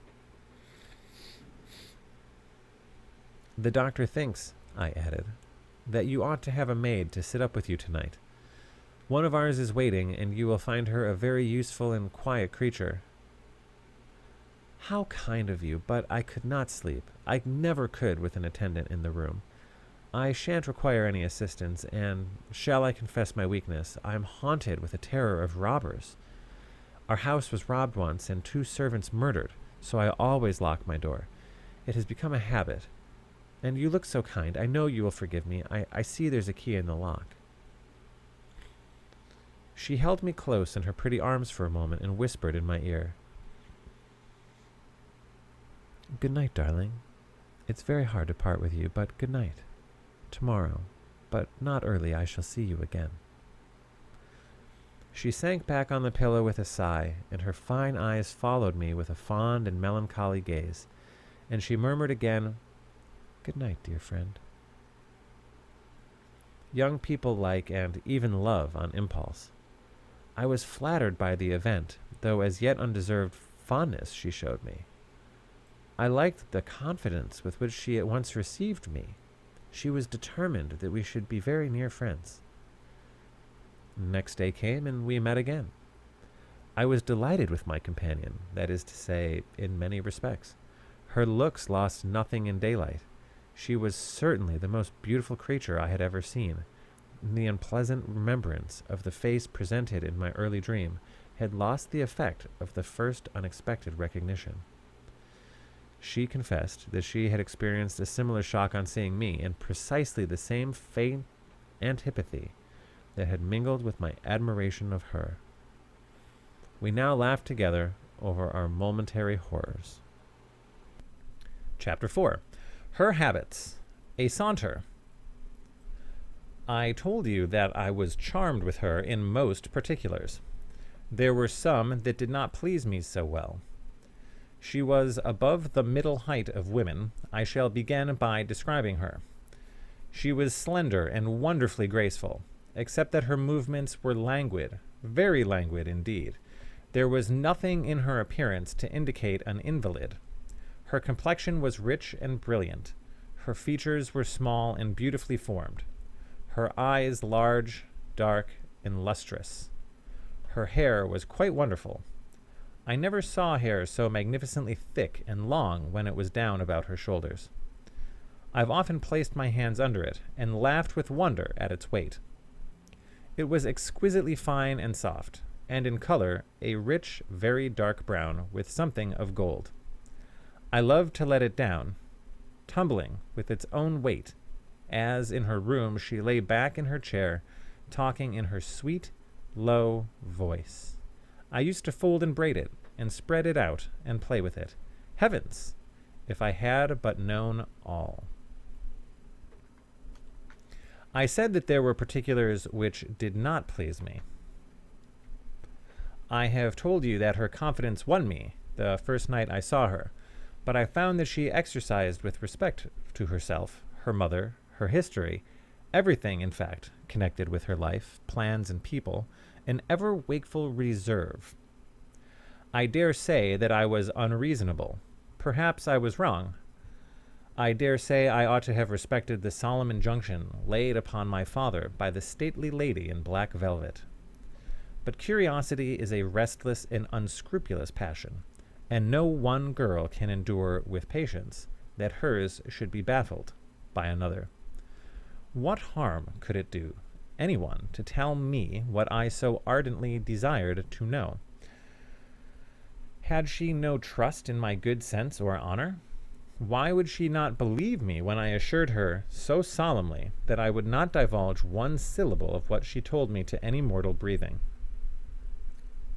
The doctor thinks, I added, that you ought to have a maid to sit up with you tonight. One of ours is waiting, and you will find her a very useful and quiet creature. How kind of you, but I could not sleep. I never could with an attendant in the room. I shan't require any assistance, and, shall I confess my weakness, I am haunted with a terror of robbers. Our house was robbed once, and 2 servants murdered, so I always lock my door. It has become a habit. And you look so kind. I know you will forgive me. I see there's a key in the lock. She held me close in her pretty arms for a moment and whispered in my ear, "Good night, darling. It's very hard to part with you, but good night. Tomorrow, but not early, I shall see you again." She sank back on the pillow with a sigh, and her fine eyes followed me with a fond and melancholy gaze, and she murmured again, "Good night, dear friend." Young people like and even love on impulse. I was flattered by the event, though as yet undeserved fondness she showed me. I liked the confidence with which she at once received me, She was determined that we should be very near friends. Next day came, and we met again. I was delighted with my companion, that is to say, in many respects. Her looks lost nothing in daylight. She was certainly the most beautiful creature I had ever seen. The unpleasant remembrance of the face presented in my early dream had lost the effect of the first unexpected recognition. She confessed that she had experienced a similar shock on seeing me, and precisely the same faint antipathy that had mingled with my admiration of her. We now laughed together over our momentary horrors. Chapter 4. Her Habits. A Saunter. I told you that I was charmed with her in most particulars. There were some that did not please me so well. She was above the middle height of women. I shall begin by describing her. She was slender and wonderfully graceful, except that her movements were languid, very languid indeed. There was nothing in her appearance to indicate an invalid. Her complexion was rich and brilliant. Her features were small and beautifully formed. Her eyes large, dark, and lustrous. Her hair was quite wonderful. I never saw hair so magnificently thick and long when it was down about her shoulders. I've often placed my hands under it and laughed with wonder at its weight. It was exquisitely fine and soft, and in color a rich, very dark brown with something of gold. I loved to let it down, tumbling with its own weight, as in her room she lay back in her chair, talking in her sweet, low voice. I used to fold and braid it, and spread it out, and play with it. Heavens! If I had but known all. I said that there were particulars which did not please me. I have told you that her confidence won me the first night I saw her, but I found that she exercised with respect to herself, her mother, her history, everything, in fact, connected with her life, plans, and people, an ever-wakeful reserve. I dare say that I was unreasonable. Perhaps I was wrong. I dare say I ought to have respected the solemn injunction laid upon my father by the stately lady in black velvet. But curiosity is a restless and unscrupulous passion, and no one girl can endure with patience that hers should be baffled by another. What harm could it do anyone to tell me what I so ardently desired to know? Had she no trust in my good sense or honor? Why would she not believe me when I assured her so solemnly that I would not divulge one syllable of what she told me to any mortal breathing?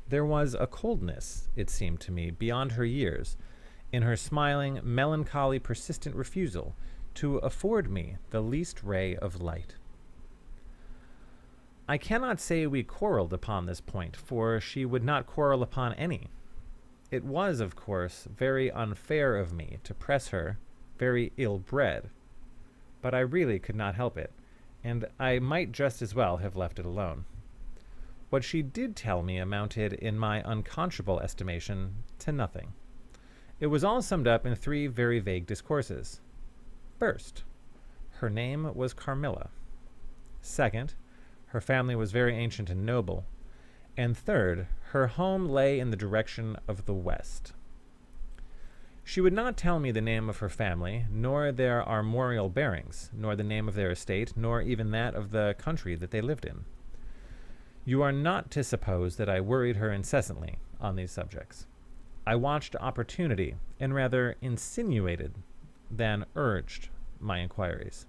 There was a coldness, it seemed to me, beyond her years, in her smiling, melancholy, persistent refusal to afford me the least ray of light. I cannot say we quarreled upon this point, for she would not quarrel upon any. It was, of course, very unfair of me to press her, very ill-bred, but I really could not help it, and I might just as well have left it alone. What she did tell me amounted, in my unconscionable estimation, to nothing. It was all summed up in 3 very vague discourses. First, her name was Carmilla. Second, her family was very ancient and noble. And third, her home lay in the direction of the west. She would not tell me the name of her family, nor their armorial bearings, nor the name of their estate, nor even that of the country that they lived in. You are not to suppose that I worried her incessantly on these subjects. I watched opportunity, and rather insinuated than urged my inquiries.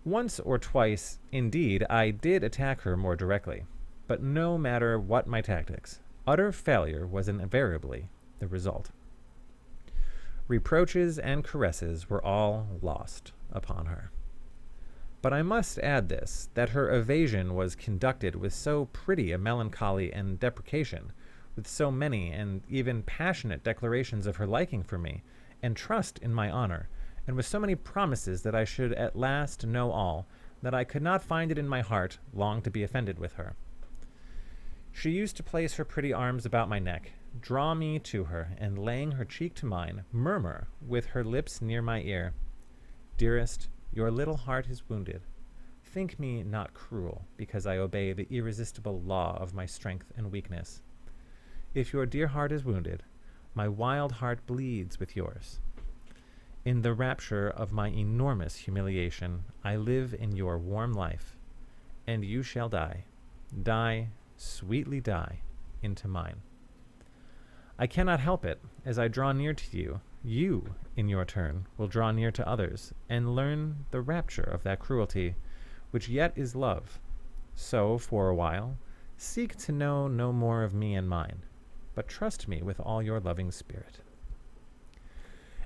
Once or twice, indeed, I did attack her more directly, but no matter what my tactics, utter failure was invariably the result. Reproaches and caresses were all lost upon her. But I must add this, that her evasion was conducted with so pretty a melancholy and deprecation, with so many and even passionate declarations of her liking for me, and trust in my honor, and with so many promises that I should at last know all, that I could not find it in my heart long to be offended with her. She used to place her pretty arms about my neck, draw me to her, and laying her cheek to mine, murmur with her lips near my ear, "Dearest, your little heart is wounded. Think me not cruel, because I obey the irresistible law of my strength and weakness. If your dear heart is wounded, my wild heart bleeds with yours. In the rapture of my enormous humiliation, I live in your warm life, and you shall die, sweetly die, into mine. I cannot help it. As I draw near to you, you, in your turn, will draw near to others, and learn the rapture of that cruelty, which yet is love. So, for a while, seek to know no more of me and mine, but trust me with all your loving spirit.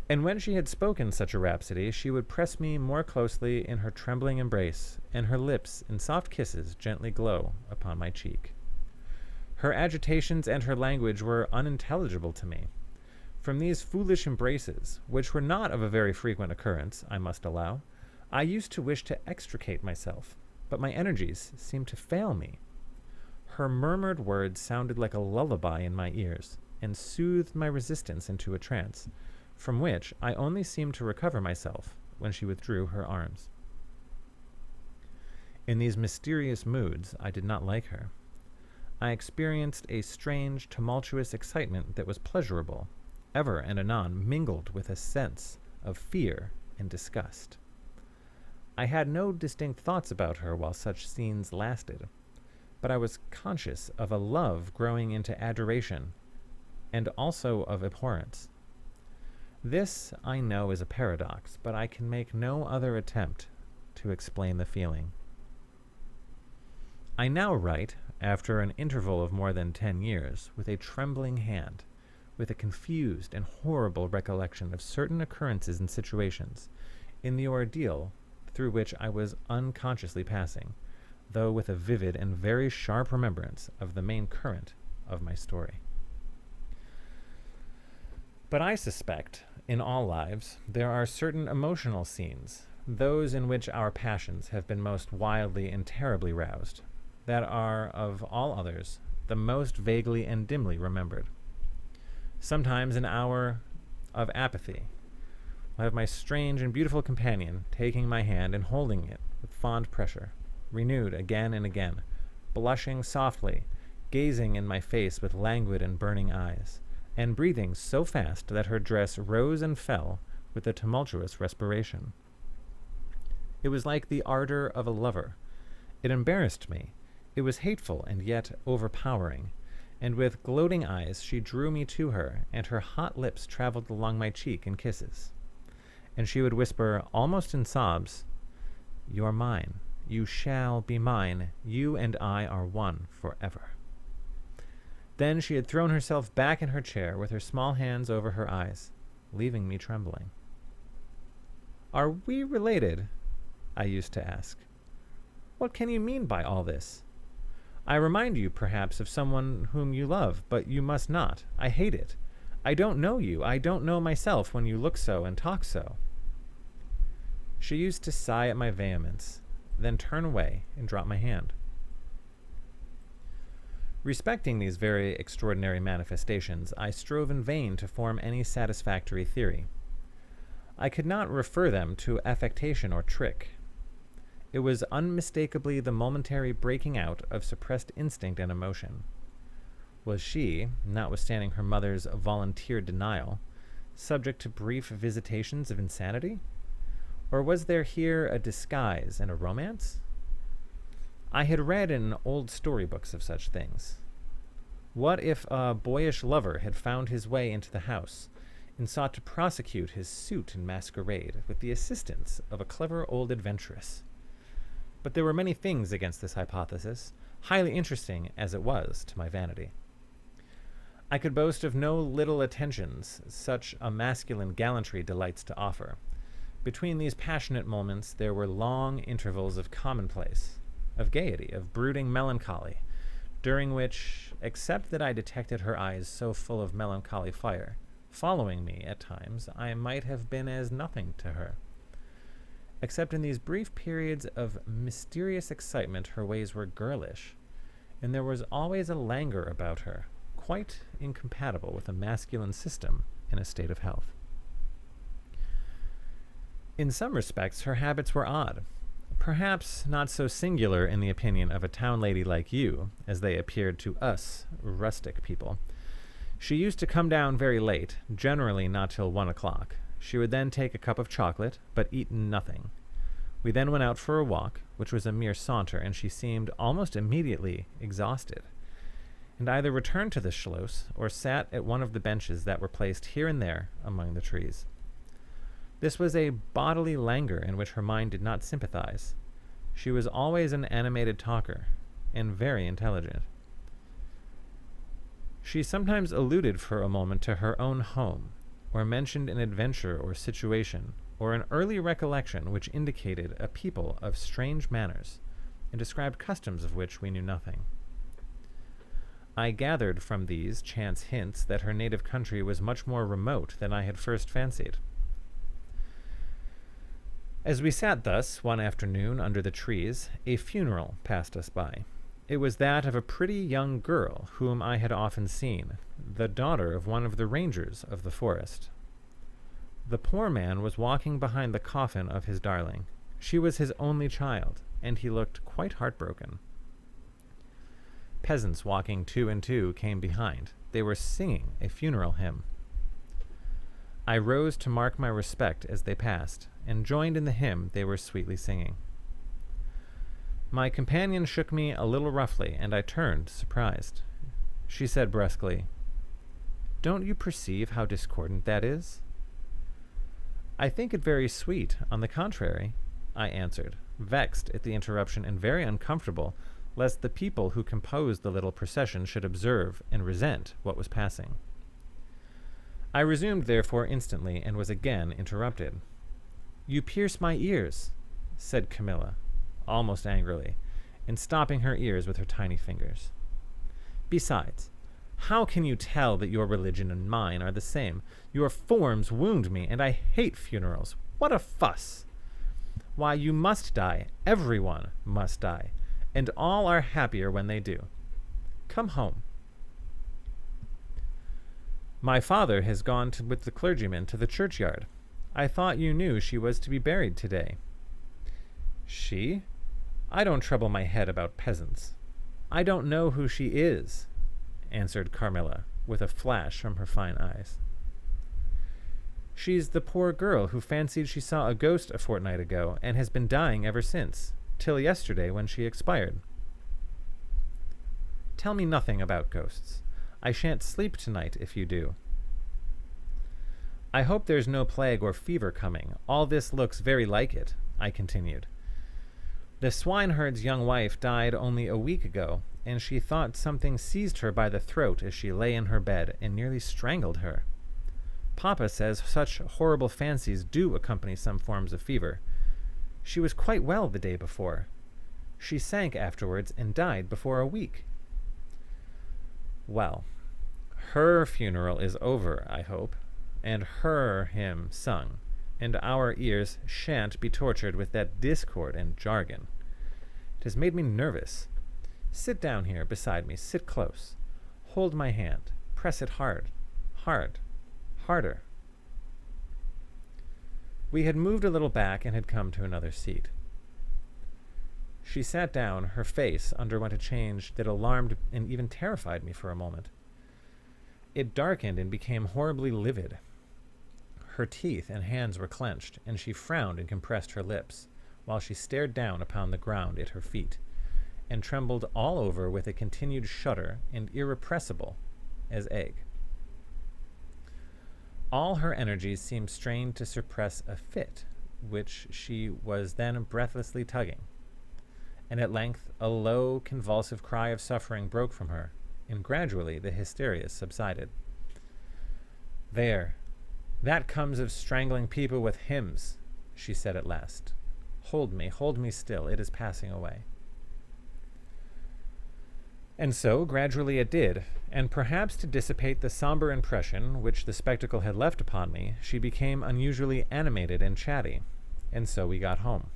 And when she had spoken such a rhapsody, she would press me more closely in her trembling embrace, and her lips in soft kisses gently glow upon my cheek. Her agitations and her language were unintelligible to me. From these foolish embraces, which were not of a very frequent occurrence, I must allow, I used to wish to extricate myself, but my energies seemed to fail me. Her murmured words sounded like a lullaby in my ears, and soothed my resistance into a trance, from which I only seemed to recover myself when she withdrew her arms. In these mysterious moods, I did not like her. I experienced a strange, tumultuous excitement that was pleasurable, ever and anon mingled with a sense of fear and disgust. I had no distinct thoughts about her while such scenes lasted, but I was conscious of a love growing into adoration, and also of abhorrence. This, I know, is a paradox, but I can make no other attempt to explain the feeling. I now write, after an interval of more than 10 years, with a trembling hand, with a confused and horrible recollection of certain occurrences and situations in the ordeal through which I was unconsciously passing, though with a vivid and very sharp remembrance of the main current of my story. But I suspect, in all lives, there are certain emotional scenes, those in which our passions have been most wildly and terribly roused, that are, of all others, the most vaguely and dimly remembered. Sometimes an hour of apathy. I have my strange and beautiful companion taking my hand and holding it with fond pressure, renewed again and again, blushing softly, gazing in my face with languid and burning eyes, and breathing so fast that her dress rose and fell with a tumultuous respiration. It was like the ardor of a lover. It embarrassed me. It was hateful and yet overpowering, and with gloating eyes she drew me to her, and her hot lips traveled along my cheek in kisses. And she would whisper, almost in sobs, "You're mine. You shall be mine. You and I are one forever." Then she had thrown herself back in her chair with her small hands over her eyes, leaving me trembling. "Are we related?" I used to ask. "What can you mean by all this? I remind you, perhaps, of someone whom you love, but you must not. I hate it. I don't know you. I don't know myself when you look so and talk so." She used to sigh at my vehemence, then turn away and drop my hand. Respecting these very extraordinary manifestations, I strove in vain to form any satisfactory theory. I could not refer them to affectation or trick. It was unmistakably the momentary breaking out of suppressed instinct and emotion. Was she, notwithstanding her mother's volunteered denial, subject to brief visitations of insanity? Or was there here a disguise and a romance? I had read in old storybooks of such things. What if a boyish lover had found his way into the house and sought to prosecute his suit in masquerade with the assistance of a clever old adventuress? But there were many things against this hypothesis, highly interesting as it was to my vanity. I could boast of no little attentions such a masculine gallantry delights to offer. Between these passionate moments there were long intervals of commonplace, of gaiety, of brooding melancholy, during which, except that I detected her eyes so full of melancholy fire, following me at times, I might have been as nothing to her. Except in these brief periods of mysterious excitement, her ways were girlish, and there was always a languor about her, quite incompatible with a masculine system in a state of health. In some respects, her habits were odd. Perhaps not so singular in the opinion of a town lady like you, as they appeared to us, rustic people. She used to come down very late, generally not till 1 o'clock. She would then take a cup of chocolate, but eat nothing. We then went out for a walk, which was a mere saunter, and she seemed almost immediately exhausted, and either returned to the schloss or sat at one of the benches that were placed here and there among the trees. This was a bodily languor in which her mind did not sympathize. She was always an animated talker, and very intelligent. She sometimes alluded for a moment to her own home, or mentioned an adventure or situation, or an early recollection which indicated a people of strange manners, and described customs of which we knew nothing. I gathered from these chance hints that her native country was much more remote than I had first fancied. As we sat thus one afternoon under the trees, a funeral passed us by. It was that of a pretty young girl whom I had often seen, the daughter of one of the rangers of the forest. The poor man was walking behind the coffin of his darling. She was his only child, and he looked quite heartbroken. Peasants walking 2 and 2 came behind. They were singing a funeral hymn. I rose to mark my respect as they passed, and joined in the hymn they were sweetly singing. My companion shook me a little roughly, and I turned, surprised. She said brusquely, "Don't you perceive how discordant that is?" "I think it very sweet, on the contrary," I answered, vexed at the interruption and very uncomfortable lest the people who composed the little procession should observe and resent what was passing. I resumed, therefore, instantly, and was again interrupted. "You pierce my ears," said Carmilla, almost angrily, and stopping her ears with her tiny fingers. "Besides, how can you tell that your religion and mine are the same? Your forms wound me, and I hate funerals. What a fuss! Why, you must die. Everyone must die. And all are happier when they do. Come home." "My father has gone with the clergyman to the churchyard. I thought you knew she was to be buried today." "She? I don't trouble my head about peasants. I don't know who she is," answered Carmilla, with a flash from her fine eyes. "She's the poor girl who fancied she saw a ghost a fortnight ago, and has been dying ever since, till yesterday when she expired." "Tell me nothing about ghosts. I shan't sleep tonight if you do." "I hope there's no plague or fever coming. All this looks very like it," I continued. "The swineherd's young wife died only a week ago, and she thought something seized her by the throat as she lay in her bed and nearly strangled her. Papa says such horrible fancies do accompany some forms of fever. She was quite well the day before. She sank afterwards and died before a week." "Well, her funeral is over, I hope, and her hymn sung, and our ears shan't be tortured with that discord and jargon. It has made me nervous. Sit down here beside me. Sit close. Hold my hand. Press it hard, hard, harder." We had moved a little back and had come to another seat. She sat down. Her face underwent a change that alarmed and even terrified me for a moment. It darkened and became horribly livid. Her teeth and hands were clenched, and she frowned and compressed her lips, while she stared down upon the ground at her feet, and trembled all over with a continued shudder and irrepressible as ague. All her energies seemed strained to suppress a fit, which she was then breathlessly tugging, and at length a low, convulsive cry of suffering broke from her, and gradually the hysteria subsided. "There, that comes of strangling people with hymns," she said at last. Hold me still, it is passing away." And so gradually it did, and perhaps to dissipate the somber impression which the spectacle had left upon me, she became unusually animated and chatty, and so we got home.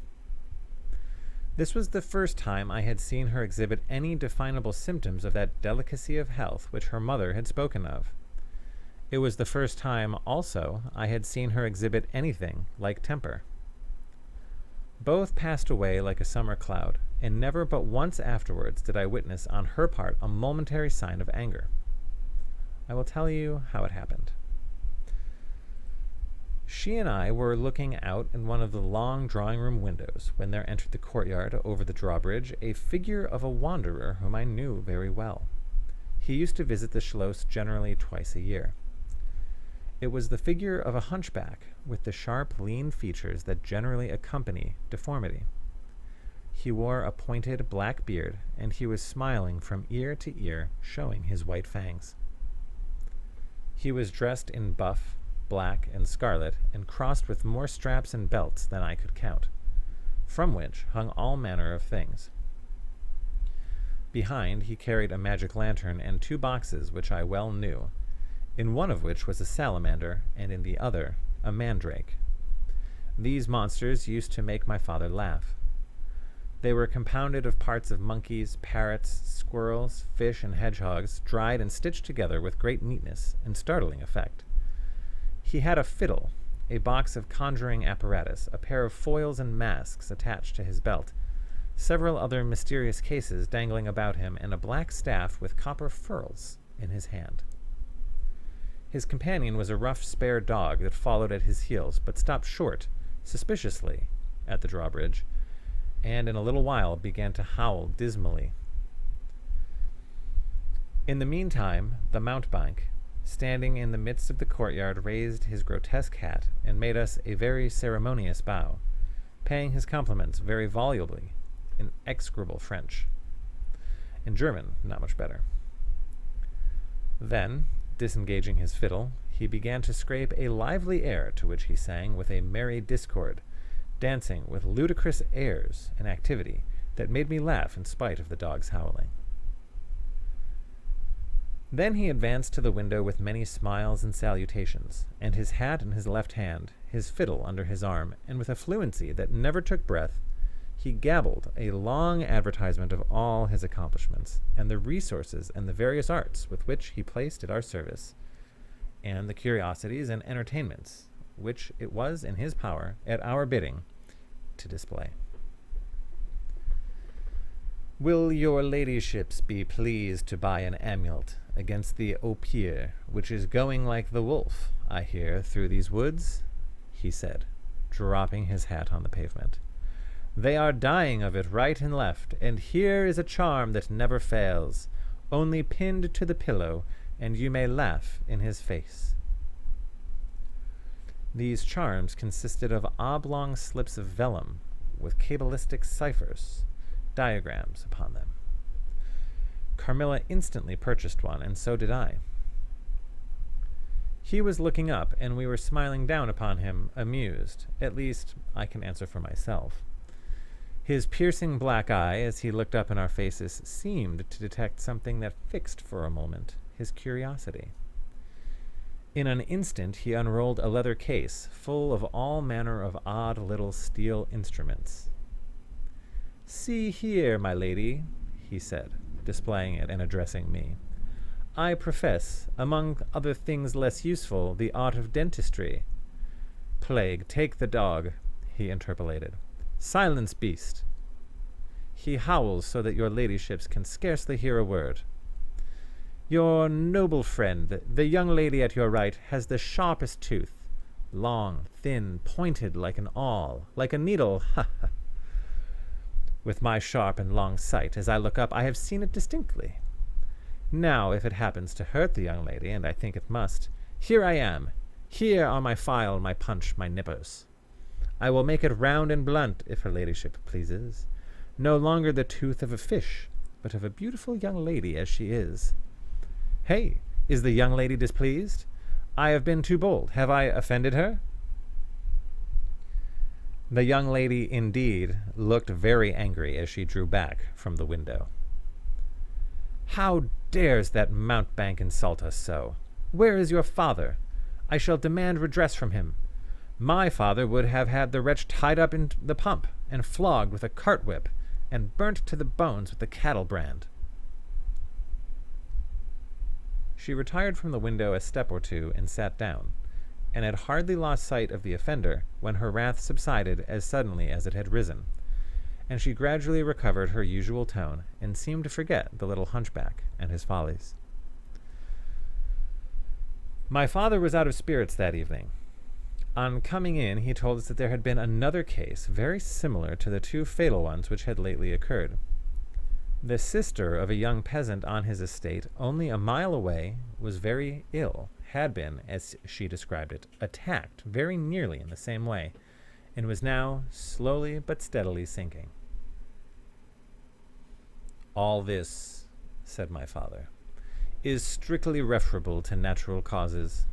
This was the first time I had seen her exhibit any definable symptoms of that delicacy of health which her mother had spoken of. It was the first time, also, I had seen her exhibit anything like temper. Both passed away like a summer cloud, and never but once afterwards did I witness on her part a momentary sign of anger. I will tell you how it happened. She and I were looking out in one of the long drawing-room windows when there entered the courtyard over the drawbridge a figure of a wanderer whom I knew very well. He used to visit the Schloss generally twice a year. It was the figure of a hunchback with the sharp, lean features that generally accompany deformity. He wore a pointed black beard, and he was smiling from ear to ear, showing his white fangs. He was dressed in buff, black, and scarlet, and crossed with more straps and belts than I could count, from which hung all manner of things. Behind he carried a magic lantern and 2 boxes which I well knew, in one of which was a salamander, and in the other a mandrake. These monsters used to make my father laugh. They were compounded of parts of monkeys, parrots, squirrels, fish, and hedgehogs, dried and stitched together with great neatness and startling effect. He had a fiddle, a box of conjuring apparatus, a pair of foils and masks attached to his belt, several other mysterious cases dangling about him, and a black staff with copper ferrules in his hand. His companion was a rough, spare dog that followed at his heels, but stopped short, suspiciously, at the drawbridge, and in a little while began to howl dismally. In the meantime, the mountebank, standing in the midst of the courtyard, raised his grotesque hat and made us a very ceremonious bow, paying his compliments very volubly in execrable French. In German, not much better. Then, disengaging his fiddle, he began to scrape a lively air to which he sang with a merry discord, dancing with ludicrous airs and activity that made me laugh in spite of the dog's howling. Then he advanced to the window with many smiles and salutations, and his hat in his left hand, his fiddle under his arm, and with a fluency that never took breath, he gabbled a long advertisement of all his accomplishments, and the resources and the various arts with which he placed at our service, and the curiosities and entertainments which it was in his power, at our bidding, to display. "Will your ladyships be pleased to buy an amulet against the opier, which is going like the wolf, I hear, through these woods?" he said, dropping his hat on the pavement. "They are dying of it right and left, and here is a charm that never fails, only pinned to the pillow, and you may laugh in his face." These charms consisted of oblong slips of vellum with cabalistic ciphers, diagrams upon them. Carmilla instantly purchased one, and so did I. He was looking up, and we were smiling down upon him, amused. At least, I can answer for myself. His piercing black eye, as he looked up in our faces, seemed to detect something that fixed for a moment his curiosity. In an instant he unrolled a leather case full of all manner of odd little steel instruments. "See here, my lady," he said, displaying it and addressing me. "I profess, among other things less useful, the art of dentistry." "Plague take the dog," he interpolated. "Silence, beast! He howls so that your ladyships can scarcely hear a word. Your noble friend, the young lady at your right, has the sharpest tooth, long, thin, pointed like an awl, like a needle, ha ha! With my sharp and long sight, as I look up, I have seen it distinctly. Now, if it happens to hurt the young lady, and I think it must, here I am. Here are my file, my punch, my nippers. I will make it round and blunt, if her ladyship pleases. No longer the tooth of a fish, but of a beautiful young lady as she is. Hey, is the young lady displeased? I have been too bold. Have I offended her?" The young lady, indeed, looked very angry as she drew back from the window. "How dares that mountebank insult us so? Where is your father? I shall demand redress from him. My father would have had the wretch tied up in the pump and flogged with a cart whip and burnt to the bones with the cattle brand." She retired from the window a step or two and sat down, and had hardly lost sight of the offender when her wrath subsided as suddenly as it had risen, and she gradually recovered her usual tone and seemed to forget the little hunchback and his follies. My father was out of spirits that evening. On coming in, he told us that there had been another case very similar to the two fatal ones which had lately occurred. The sister of a young peasant on his estate, only a mile away, was very ill, had been, as she described it, attacked very nearly in the same way, and was now slowly but steadily sinking. All this, said my father, is strictly referable to natural causes.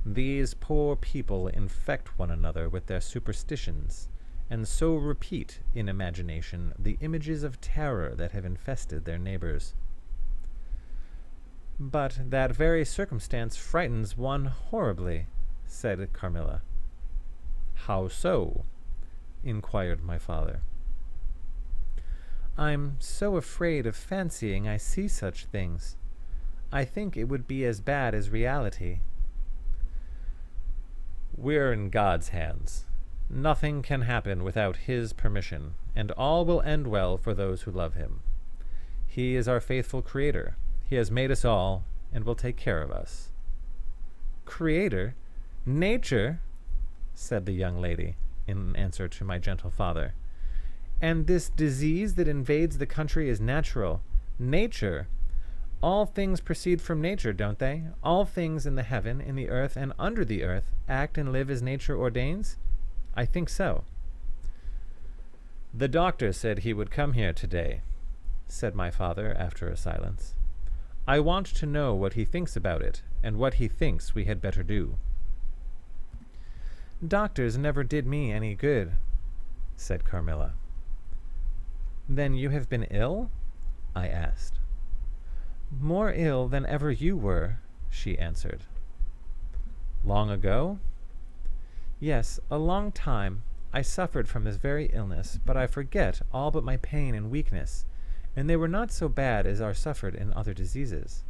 These poor people infect one another with their superstitions, and so repeat in imagination the images of terror that have infested their neighbors. But that very circumstance frightens one horribly, said Carmilla. How so? Inquired my father. I'm so afraid of fancying I see such things. I think it would be as bad as reality. We're in God's hands. Nothing can happen without His permission, and all will end well for those who love Him. He is our faithful Creator. He has made us all, and will take care of us. Creator? Nature? Said the young lady, in answer to my gentle father. And this disease that invades the country is natural. Nature? All things proceed from nature, don't they? All things in the heaven, in the earth, and under the earth act and live as nature ordains? I think so. The doctor said he would come here today, said my father after a silence. I want to know what he thinks about it, and what he thinks we had better do. Doctors never did me any good, said Carmilla. Then you have been ill? I asked. More ill than ever you were, she answered. Long ago? Yes, a long time. I suffered from this very illness, but I forget all but my pain and weakness, and they were not so bad as are suffered in other diseases.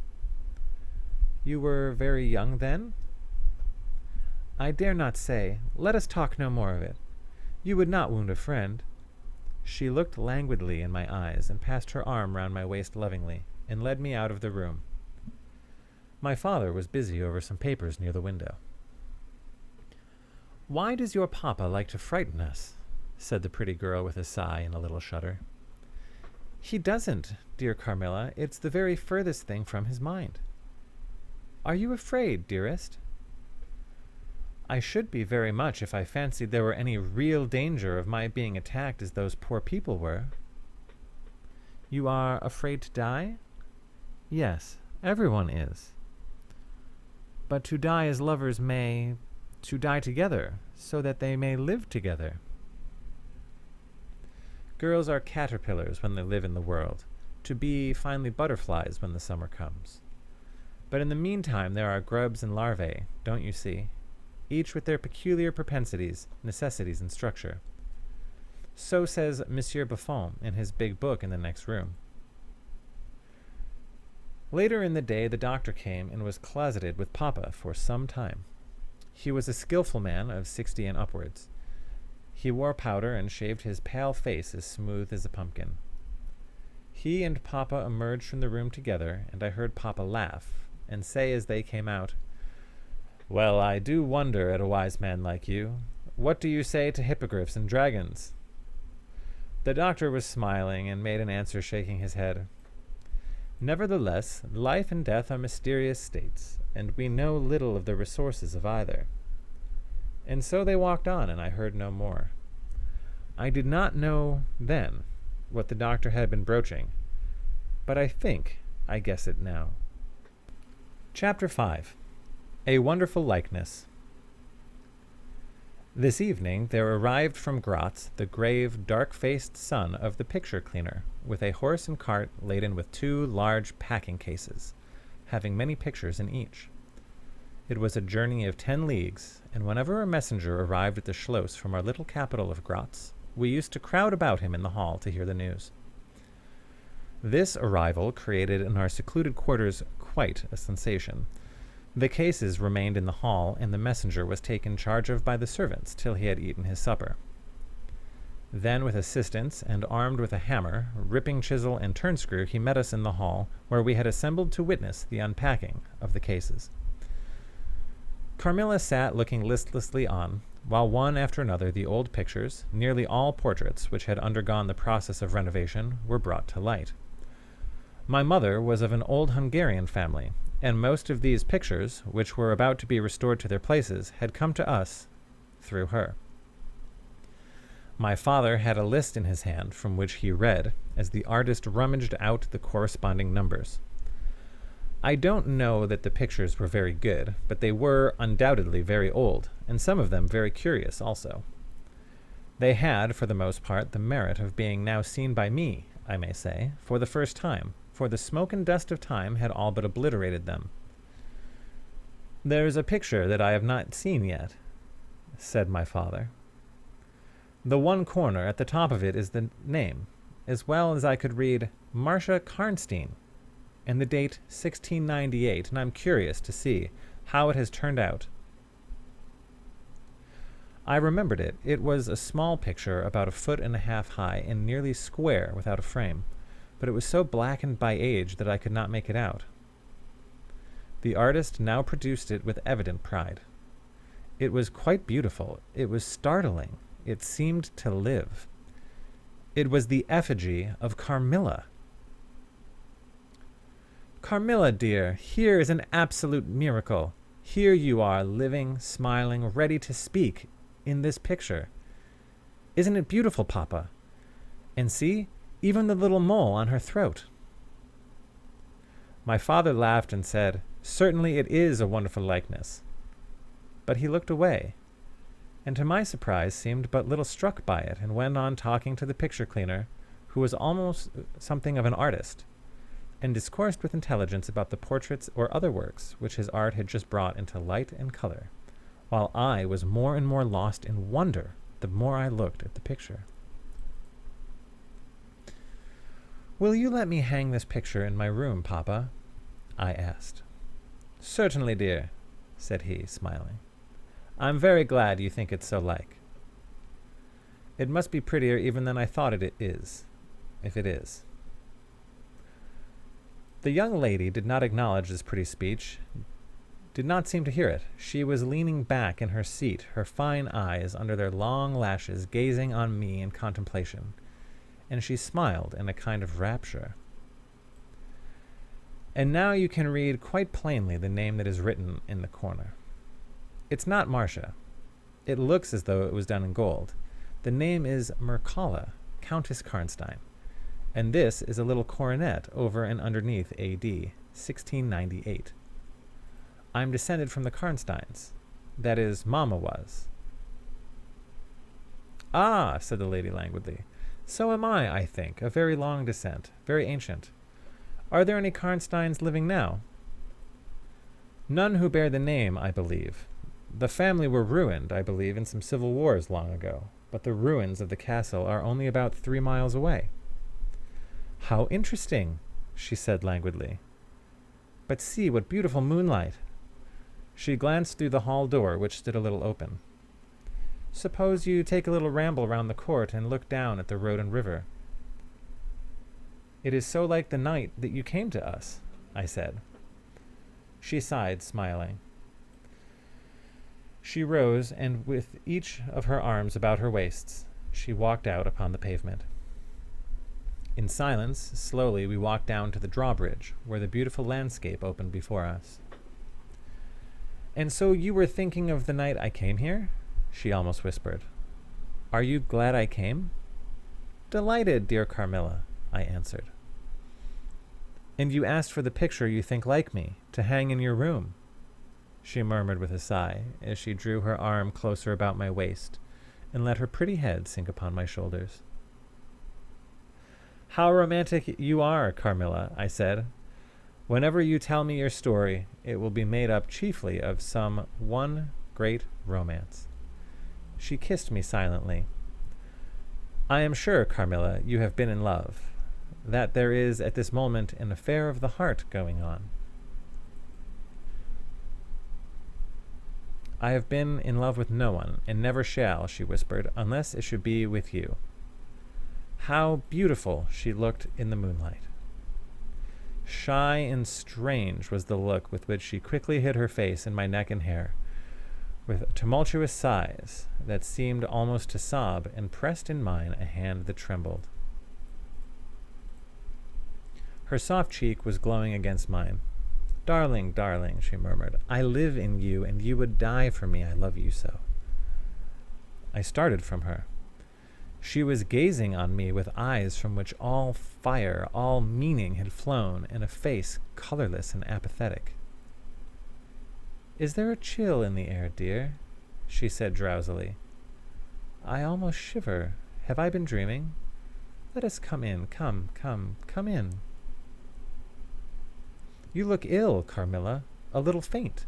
You were very young then? I dare not say. Let us talk no more of it. You would not wound a friend. She looked languidly in my eyes and passed her arm round my waist lovingly, and led me out of the room. My father was busy over some papers near the window. Why does your papa like to frighten us? Said the pretty girl with a sigh and a little shudder. He doesn't, dear Carmilla. It's the very furthest thing from his mind. Are you afraid, dearest? I should be very much if I fancied there were any real danger of my being attacked as those poor people were. You are afraid to die? Yes, everyone is. But to die as lovers may, to die together, so that they may live together. Girls are caterpillars when they live in the world, to be finally butterflies when the summer comes. But in the meantime there are grubs and larvae, don't you see? Each with their peculiar propensities, necessities, and structure. So says Monsieur Buffon in his big book in the next room. Later in the day the doctor came and was closeted with Papa for some time. He was a skillful man of 60 and upwards. He wore powder and shaved his pale face as smooth as a pumpkin. He and Papa emerged from the room together, and I heard Papa laugh and say as they came out, Well, I do wonder at a wise man like you. What do you say to hippogriffs and dragons? The doctor was smiling and made an answer shaking his head. Nevertheless, life and death are mysterious states, and we know little of the resources of either. And so they walked on, and I heard no more. I did not know then what the doctor had been broaching, but I think I guess it now. Chapter 5. A Wonderful Likeness. This evening there arrived from Gratz the grave, dark-faced son of the picture cleaner, with a horse and cart laden with 2 large packing cases, having many pictures in each. It was a journey of 10 leagues, and whenever a messenger arrived at the Schloss from our little capital of Gratz, we used to crowd about him in the hall to hear the news. This arrival created in our secluded quarters quite a sensation, The cases remained in the hall, and the messenger was taken charge of by the servants till he had eaten his supper. Then, with assistants, and armed with a hammer, ripping chisel, and turnscrew, he met us in the hall, where we had assembled to witness the unpacking of the cases. Carmilla sat looking listlessly on, while one after another the old pictures, nearly all portraits which had undergone the process of renovation, were brought to light. My mother was of an old Hungarian family, and most of these pictures, which were about to be restored to their places, had come to us through her. My father had a list in his hand from which he read as the artist rummaged out the corresponding numbers. I don't know that the pictures were very good, but they were undoubtedly very old, and some of them very curious also. They had, for the most part, the merit of being now seen by me, I may say, for the first time, for the smoke and dust of time had all but obliterated them. "There's a picture that I have not seen yet," said my father. "The one corner at the top of it is the name, as well as I could read Marcia Karnstein, and the date 1698, and I'm curious to see how it has turned out." I remembered it. It was a small picture about 1.5 feet high and nearly square without a frame, but it was so blackened by age that I could not make it out. The artist now produced it with evident pride. It was quite beautiful. It was startling. It seemed to live. It was the effigy of Carmilla. "Carmilla, dear, here is an absolute miracle. Here you are, living, smiling, ready to speak, in this picture. Isn't it beautiful, Papa? And see, even the little mole on her throat." My father laughed and said, "Certainly it is a wonderful likeness." But he looked away, and to my surprise seemed but little struck by it, and went on talking to the picture cleaner, who was almost something of an artist, and discoursed with intelligence about the portraits or other works which his art had just brought into light and color, while I was more and more lost in wonder the more I looked at the picture. "Will you let me hang this picture in my room, Papa?" I asked. "Certainly, dear," said he, smiling. "I'm very glad you think it so like. It must be prettier even than I thought it is, if it is." The young lady did not acknowledge this pretty speech, did not seem to hear it. She was leaning back in her seat, her fine eyes under their long lashes gazing on me in contemplation, and she smiled in a kind of rapture. "And now you can read quite plainly the name that is written in the corner. It's not Marcia. It looks as though it was done in gold. The name is Mircalla, Countess Karnstein, and this is a little coronet over and underneath A.D. 1698. I'm descended from the Karnsteins. That is, Mamma was." "Ah," said the lady languidly. "So am I think. A very long descent, very ancient. Are there any Karnsteins living now?" "None who bear the name, I believe. The family were ruined, I believe, in some civil wars long ago, but the ruins of the castle are only about 3 miles away." "How interesting," she said languidly. "But see what beautiful moonlight." She glanced through the hall door, which stood a little open. "Suppose you take a little ramble round the court and look down at the road and river." "It is so like the night that you came to us," I said. She sighed, smiling. She rose, and with each of her arms about her waists, she walked out upon the pavement. In silence, slowly, we walked down to the drawbridge, where the beautiful landscape opened before us. "And so you were thinking of the night I came here?" she almost whispered. "Are you glad I came?" "Delighted, dear Carmilla," I answered. "And you asked for the picture you think like me, to hang in your room," she murmured with a sigh, as she drew her arm closer about my waist and let her pretty head sink upon my shoulders. "How romantic you are, Carmilla," I said. "Whenever you tell me your story, it will be made up chiefly of some one great romance." She kissed me silently. "I am sure, Carmilla, you have been in love, that there is at this moment an affair of the heart going on." I have been in love with no one, and never shall, she whispered, unless it should be with you. How beautiful she looked in the moonlight. Shy and strange was the look with which she quickly hid her face in my neck and hair, with tumultuous sighs that seemed almost to sob, and pressed in mine a hand that trembled. Her soft cheek was glowing against mine. Darling, darling, she murmured, I live in you, and you would die for me. I love you so. I started from her. She was gazing on me with eyes from which all fire, all meaning had flown, and a face colorless and apathetic. Is there a chill in the air, dear? She said drowsily. I almost shiver. Have I been dreaming? Let us come in. Come in. You look ill, Carmilla, a little faint.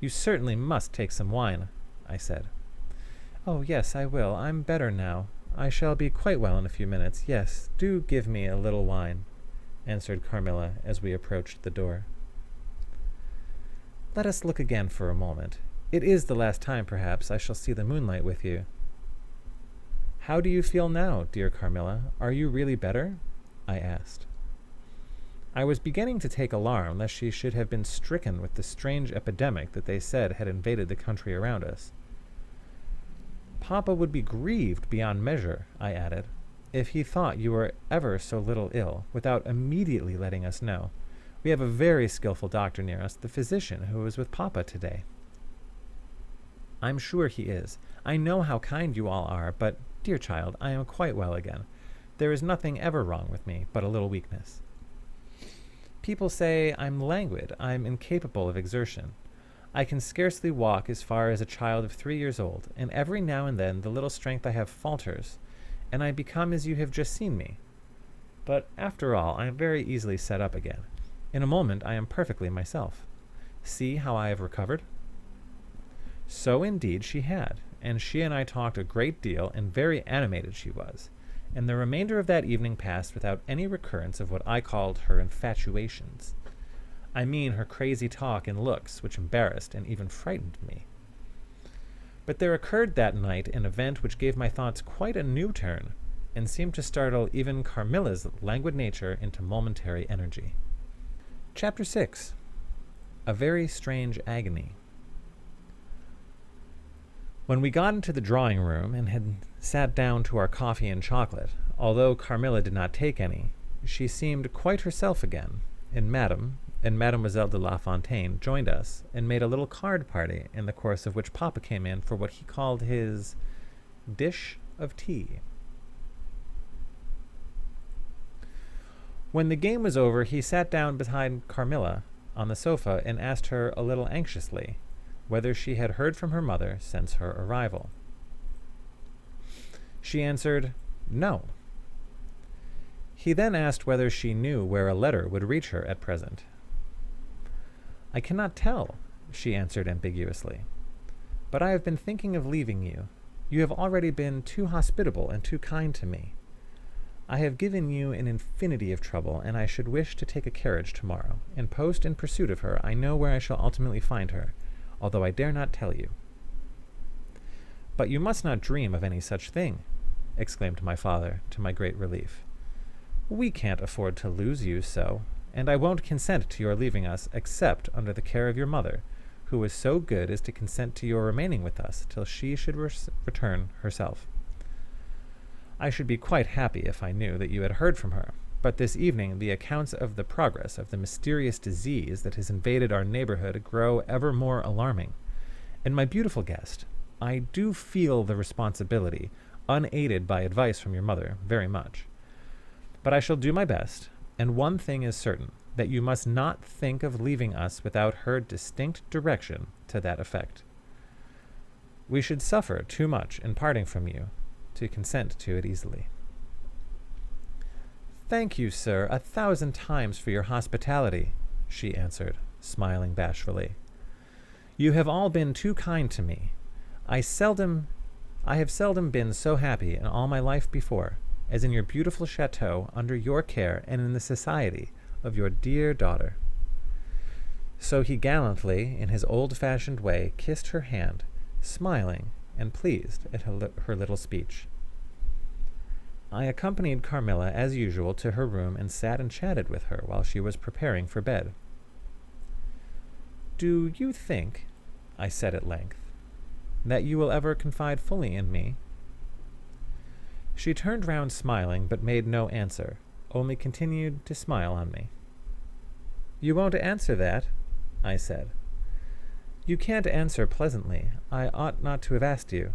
You certainly must take some wine, I said. Oh, yes, I will. I'm better now. I shall be quite well in a few minutes. Yes, do give me a little wine, answered Carmilla as we approached the door. Let us look again for a moment. It is the last time, perhaps, I shall see the moonlight with you. How do you feel now, dear Carmilla? Are you really better? I asked. I was beginning to take alarm lest she should have been stricken with the strange epidemic that they said had invaded the country around us. Papa would be grieved beyond measure, I added, if he thought you were ever so little ill, without immediately letting us know. We have a very skillful doctor near us, the physician who was with Papa today. I'm sure he is. I know how kind you all are, but, dear child, I am quite well again. There is nothing ever wrong with me, but a little weakness. People say I'm languid, I'm incapable of exertion. I can scarcely walk as far as a child of 3 years old, and every now and then the little strength I have falters, and I become as you have just seen me. But after all, I am very easily set up again. In a moment I am perfectly myself. See how I have recovered? So indeed she had, and she and I talked a great deal, and very animated she was, and the remainder of that evening passed without any recurrence of what I called her infatuations. I mean her crazy talk and looks, which embarrassed and even frightened me. But there occurred that night an event which gave my thoughts quite a new turn, and seemed to startle even Carmilla's languid nature into momentary energy. Chapter 6. A Very Strange Agony. When we got into the drawing room and had sat down to our coffee and chocolate, although Carmilla did not take any, she seemed quite herself again, and Mademoiselle de La Fontaine joined us and made a little card party, in the course of which Papa came in for what he called his dish of tea. When the game was over, he sat down behind Carmilla on the sofa and asked her a little anxiously whether she had heard from her mother since her arrival. She answered, no. He then asked whether she knew where a letter would reach her at present. I cannot tell, she answered ambiguously, but I have been thinking of leaving you. You have already been too hospitable and too kind to me. I have given you an infinity of trouble, and I should wish to take a carriage tomorrow, and post in pursuit of her. I know where I shall ultimately find her, although I dare not tell you. But you must not dream of any such thing, exclaimed my father, to my great relief. We can't afford to lose you so, and I won't consent to your leaving us except under the care of your mother, who was so good as to consent to your remaining with us till she should return herself. I should be quite happy if I knew that you had heard from her, but this evening the accounts of the progress of the mysterious disease that has invaded our neighborhood grow ever more alarming. And my beautiful guest, I do feel the responsibility, unaided by advice from your mother, very much. But I shall do my best, and one thing is certain, that you must not think of leaving us without her distinct direction to that effect. We should suffer too much in parting from you to consent to it easily. Thank you, sir, 1,000 times for your hospitality, she answered, smiling bashfully. You have all been too kind to me. I have seldom been so happy in all my life before, as in your beautiful chateau, under your care, and in the society of your dear daughter. So he gallantly, in his old-fashioned way, kissed her hand, smiling and pleased at her little speech. I accompanied Carmilla, as usual, to her room and sat and chatted with her while she was preparing for bed. "Do you think," I said at length, "that you will ever confide fully in me?" She turned round smiling, but made no answer, only continued to smile on me. "You won't answer that?" I said. "You can't answer pleasantly. I ought not to have asked you."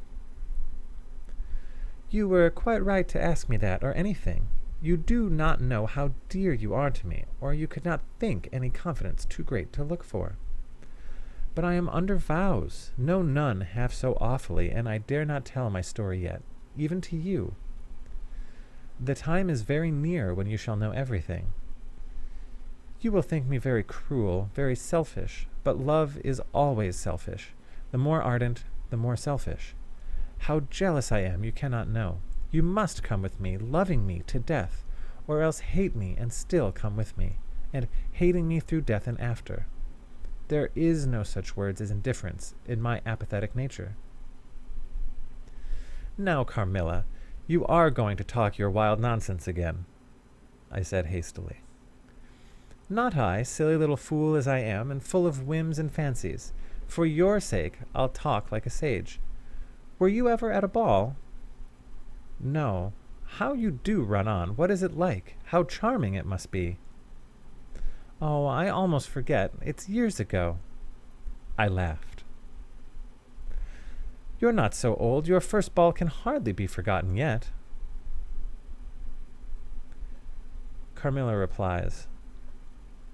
"You were quite right to ask me that, or anything. You do not know how dear you are to me, or you could not think any confidence too great to look for. But I am under vows, know none half so awfully, and I dare not tell my story yet, even to you. The time is very near when you shall know everything. You will think me very cruel, very selfish, but love is always selfish. The more ardent, the more selfish. How jealous I am, you cannot know. You must come with me, loving me to death, or else hate me and still come with me, and hating me through death and after. There is no such words as indifference in my apathetic nature." "Now, Carmilla, you are going to talk your wild nonsense again," I said hastily. "Not I, silly little fool as I am, and full of whims and fancies. For your sake I'll talk like a sage. Were you ever at a ball?" "No. How you do run on! What is it like? How charming it must be!" "Oh, I almost forget. It's years ago." I laughed. "You're not so old. Your first ball can hardly be forgotten yet." Carmilla replies,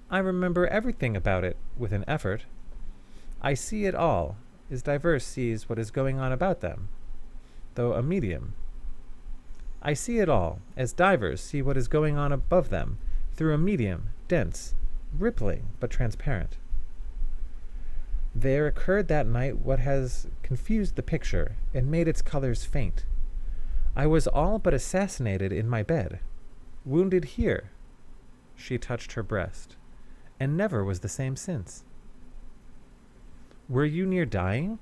"I remember everything about it, with an effort. I see it all, as diverse sees what is going on about them, though a medium. I see it all, as divers see what is going on above them, through a medium, dense, rippling, but transparent. There occurred that night what has confused the picture, and made its colors faint. I was all but assassinated in my bed, wounded here," she touched her breast, "and never was the same since." "Were you near dying?"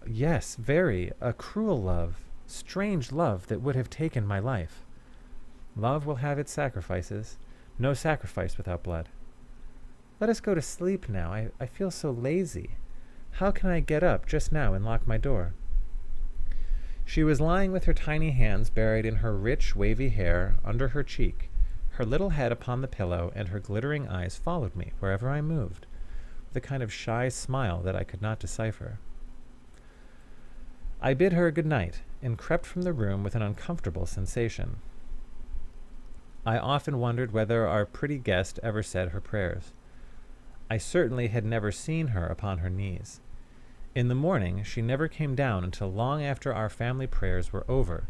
"Yes, very. A cruel love, strange love that would have taken my life. Love will have its sacrifices. No sacrifice without blood. Let us go to sleep now. I feel so lazy. How can I get up just now and lock my door?" She was lying with her tiny hands buried in her rich, wavy hair under her cheek. Her little head upon the pillow, and her glittering eyes followed me wherever I moved, with a kind of shy smile that I could not decipher. I bid her good night, and crept from the room with an uncomfortable sensation. I often wondered whether our pretty guest ever said her prayers. I certainly had never seen her upon her knees. In the morning she never came down until long after our family prayers were over,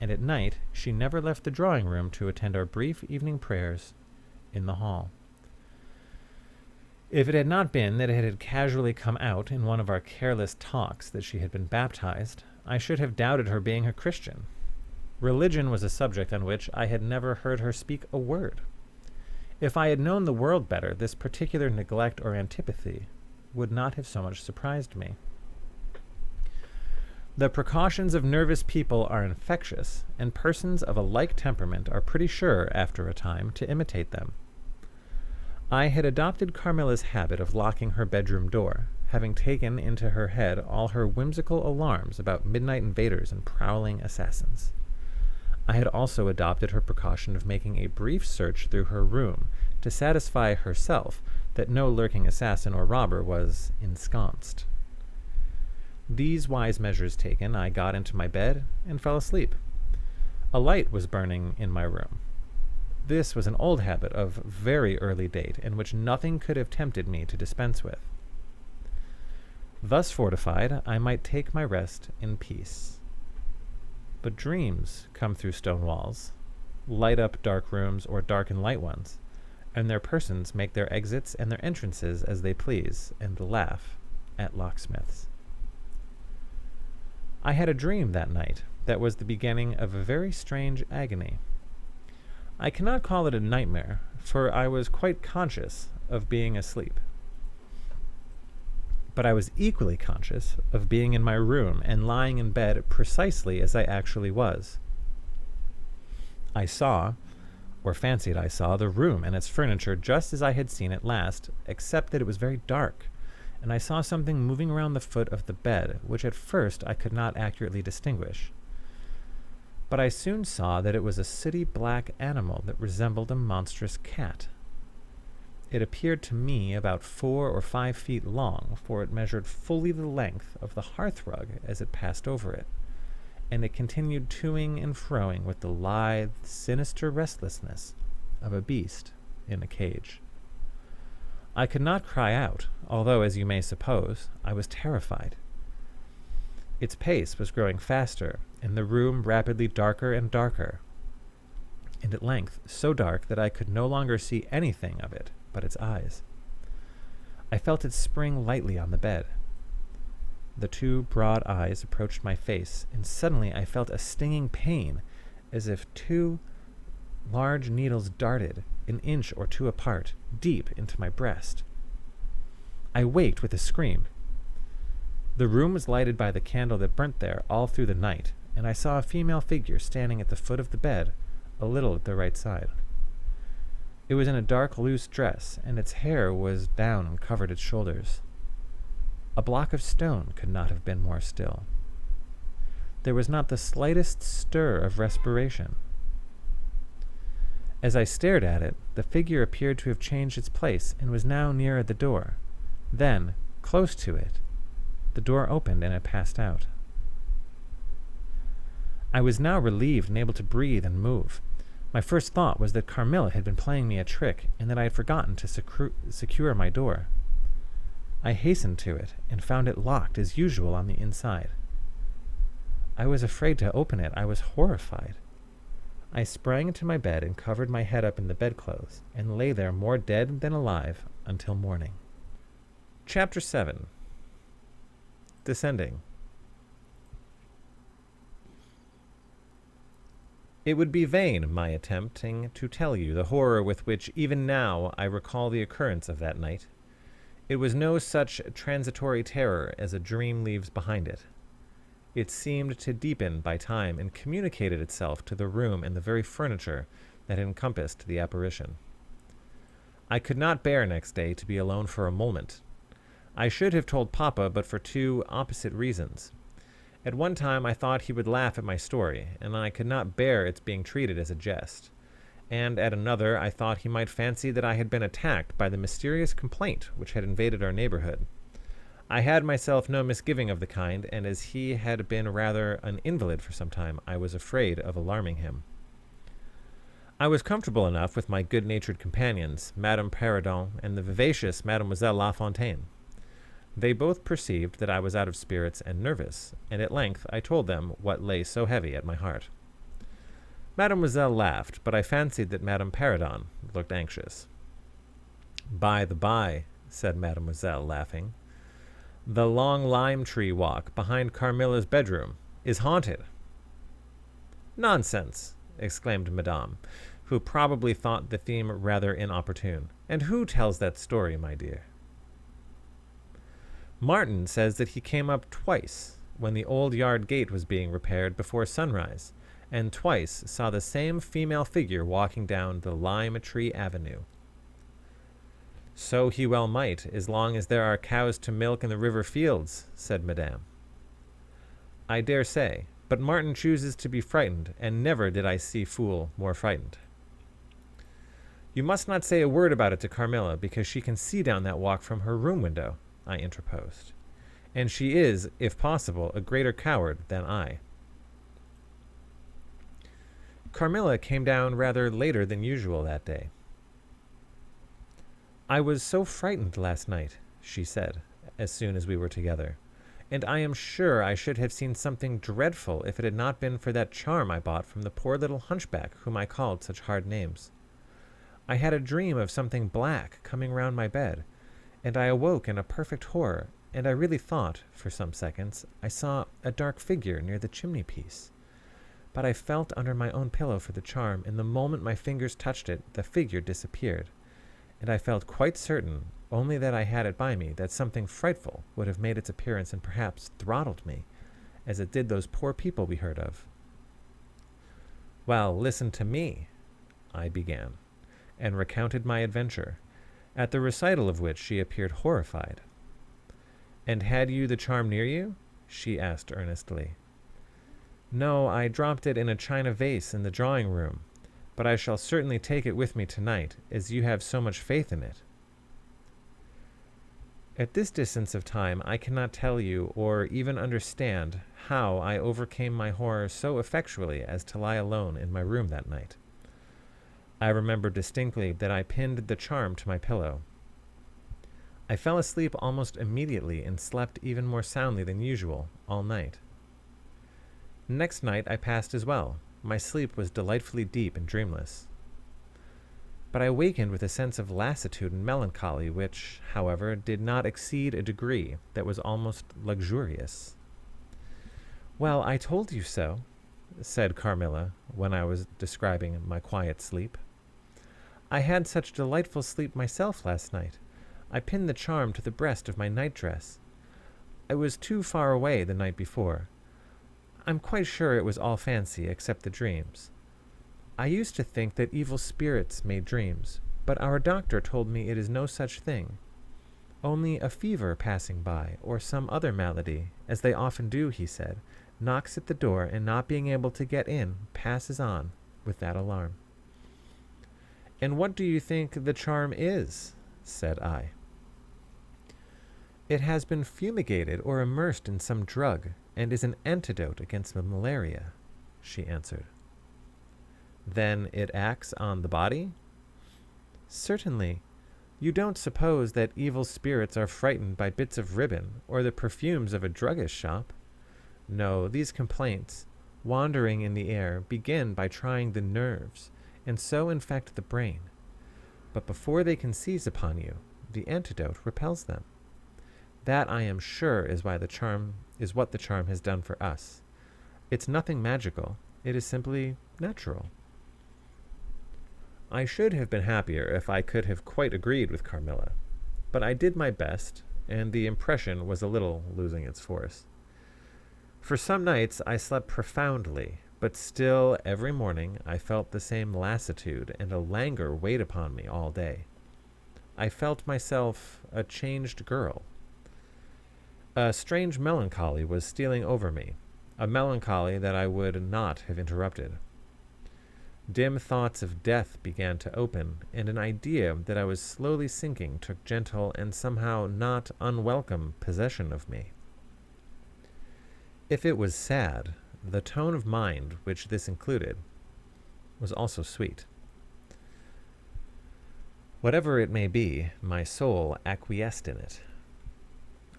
and at night she never left the drawing-room to attend our brief evening prayers in the hall. If it had not been that it had casually come out in one of our careless talks that she had been baptized, I should have doubted her being a Christian. Religion was a subject on which I had never heard her speak a word. If I had known the world better, this particular neglect or antipathy would not have so much surprised me. The precautions of nervous people are infectious, and persons of a like temperament are pretty sure, after a time, to imitate them. I had adopted Carmilla's habit of locking her bedroom door, having taken into her head all her whimsical alarms about midnight invaders and prowling assassins. I had also adopted her precaution of making a brief search through her room to satisfy herself that no lurking assassin or robber was ensconced. These wise measures taken, I got into my bed and fell asleep. A light was burning in my room. This was an old habit of very early date, and which nothing could have tempted me to dispense with. Thus fortified, I might take my rest in peace. But dreams come through stone walls, light up dark rooms or darken light ones, and their persons make their exits and their entrances as they please, and laugh at locksmiths. I had a dream that night that was the beginning of a very strange agony. I cannot call it a nightmare, for I was quite conscious of being asleep. But I was equally conscious of being in my room and lying in bed precisely as I actually was. I saw, or fancied I saw, the room and its furniture just as I had seen it last, except that it was very dark, and I saw something moving around the foot of the bed, which at first I could not accurately distinguish. But I soon saw that it was a sooty black animal that resembled a monstrous cat. It appeared to me about 4 or 5 feet long, for it measured fully the length of the hearthrug as it passed over it, and it continued toing and froing with the lithe, sinister restlessness of a beast in a cage. I could not cry out, although, as you may suppose, I was terrified. Its pace was growing faster, and the room rapidly darker and darker, and at length so dark that I could no longer see anything of it but its eyes. I felt it spring lightly on the bed. The 2 broad eyes approached my face, and suddenly I felt a stinging pain, as if 2 large needles darted, an inch or 2 apart, deep into my breast. I waked with a scream. The room was lighted by the candle that burnt there all through the night, and I saw a female figure standing at the foot of the bed, a little at the right side. It was in a dark, loose dress, and its hair was down and covered its shoulders. A block of stone could not have been more still. There was not the slightest stir of respiration. As I stared at it, the figure appeared to have changed its place and was now nearer the door. Then, close to it, the door opened and it passed out. I was now relieved and able to breathe and move. My first thought was that Carmilla had been playing me a trick and that I had forgotten to secure my door. I hastened to it and found it locked as usual on the inside. I was afraid to open it. I was horrified. I sprang into my bed and covered my head up in the bedclothes and lay there more dead than alive until morning. Chapter 7. Descending. It would be vain my attempting to tell you the horror with which even now I recall the occurrence of that night. It was no such transitory terror as a dream leaves behind it. It seemed to deepen by time and communicated itself to the room and the very furniture that encompassed the apparition. I could not bear next day to be alone for a moment. I should have told Papa, but for 2 opposite reasons. At one time I thought he would laugh at my story, and I could not bear its being treated as a jest. And at another I thought he might fancy that I had been attacked by the mysterious complaint which had invaded our neighborhood. I had myself no misgiving of the kind, and as he had been rather an invalid for some time, I was afraid of alarming him. I was comfortable enough with my good-natured companions, Madame Perrodon and the vivacious Mademoiselle La Fontaine. They both perceived that I was out of spirits and nervous, and at length I told them what lay so heavy at my heart. Mademoiselle laughed, but I fancied that Madame Perrodon looked anxious. "By the by," said Mademoiselle, laughing, "the long lime-tree walk behind Carmilla's bedroom is haunted." "Nonsense!" exclaimed Madame, who probably thought the theme rather inopportune. "And who tells that story, my dear?" "Martin says that he came up twice when the old yard gate was being repaired before sunrise, and twice saw the same female figure walking down the lime-tree avenue." "So he well might, as long as there are cows to milk in the river fields," said Madame. "I dare say, but Martin chooses to be frightened, and never did I see fool more frightened." "You must not say a word about it to Carmilla, because she can see down that walk from her room window," I interposed, "and she is, if possible, a greater coward than I." Carmilla came down rather later than usual that day. "I was so frightened last night," she said, as soon as we were together, "and I am sure I should have seen something dreadful if it had not been for that charm I bought from the poor little hunchback whom I called such hard names. I had a dream of something black coming round my bed, and I awoke in a perfect horror, and I really thought, for some seconds, I saw a dark figure near the chimney-piece. But I felt under my own pillow for the charm, and the moment my fingers touched it, the figure disappeared, and I felt quite certain, only that I had it by me, that something frightful would have made its appearance and perhaps throttled me, as it did those poor people we heard of. "Well, listen to me," I began, and recounted my adventure, at the recital of which she appeared horrified. "And had you the charm near you?" she asked earnestly. "No, I dropped it in a china vase in the drawing-room, but I shall certainly take it with me tonight, as you have so much faith in it." At this distance of time, I cannot tell you, or even understand, how I overcame my horror so effectually as to lie alone in my room that night. I remember distinctly that I pinned the charm to my pillow. I fell asleep almost immediately and slept even more soundly than usual all night. Next night I passed as well. My sleep was delightfully deep and dreamless. But I wakened with a sense of lassitude and melancholy which, however, did not exceed a degree that was almost luxurious. "Well, I told you so," said Carmilla, when I was describing my quiet sleep. "I had such delightful sleep myself last night. I pinned the charm to the breast of my nightdress. I was too far away the night before. I'm quite sure it was all fancy except the dreams. I used to think that evil spirits made dreams, but our doctor told me it is no such thing. Only a fever passing by, or some other malady, as they often do, he said, knocks at the door, and not being able to get in, passes on with that alarm." "And what do you think the charm is?" said I. "It has been fumigated or immersed in some drug, and is an antidote against malaria," she answered. "Then it acts on the body?" "Certainly. You don't suppose that evil spirits are frightened by bits of ribbon or the perfumes of a druggist's shop? No, these complaints, wandering in the air, begin by trying the nerves, and so infect the brain. But before they can seize upon you, the antidote repels them. That, I am sure, is what the charm has done for us. It's nothing magical. It is simply natural." I should have been happier if I could have quite agreed with Carmilla, but I did my best, and the impression was a little losing its force. For some nights I slept profoundly, but still every morning I felt the same lassitude, and a languor weighed upon me all day. I felt myself a changed girl. A strange melancholy was stealing over me, a melancholy that I would not have interrupted. Dim thoughts of death began to open, and an idea that I was slowly sinking took gentle and somehow not unwelcome possession of me. If it was sad, the tone of mind which this included was also sweet. Whatever it may be, my soul acquiesced in it.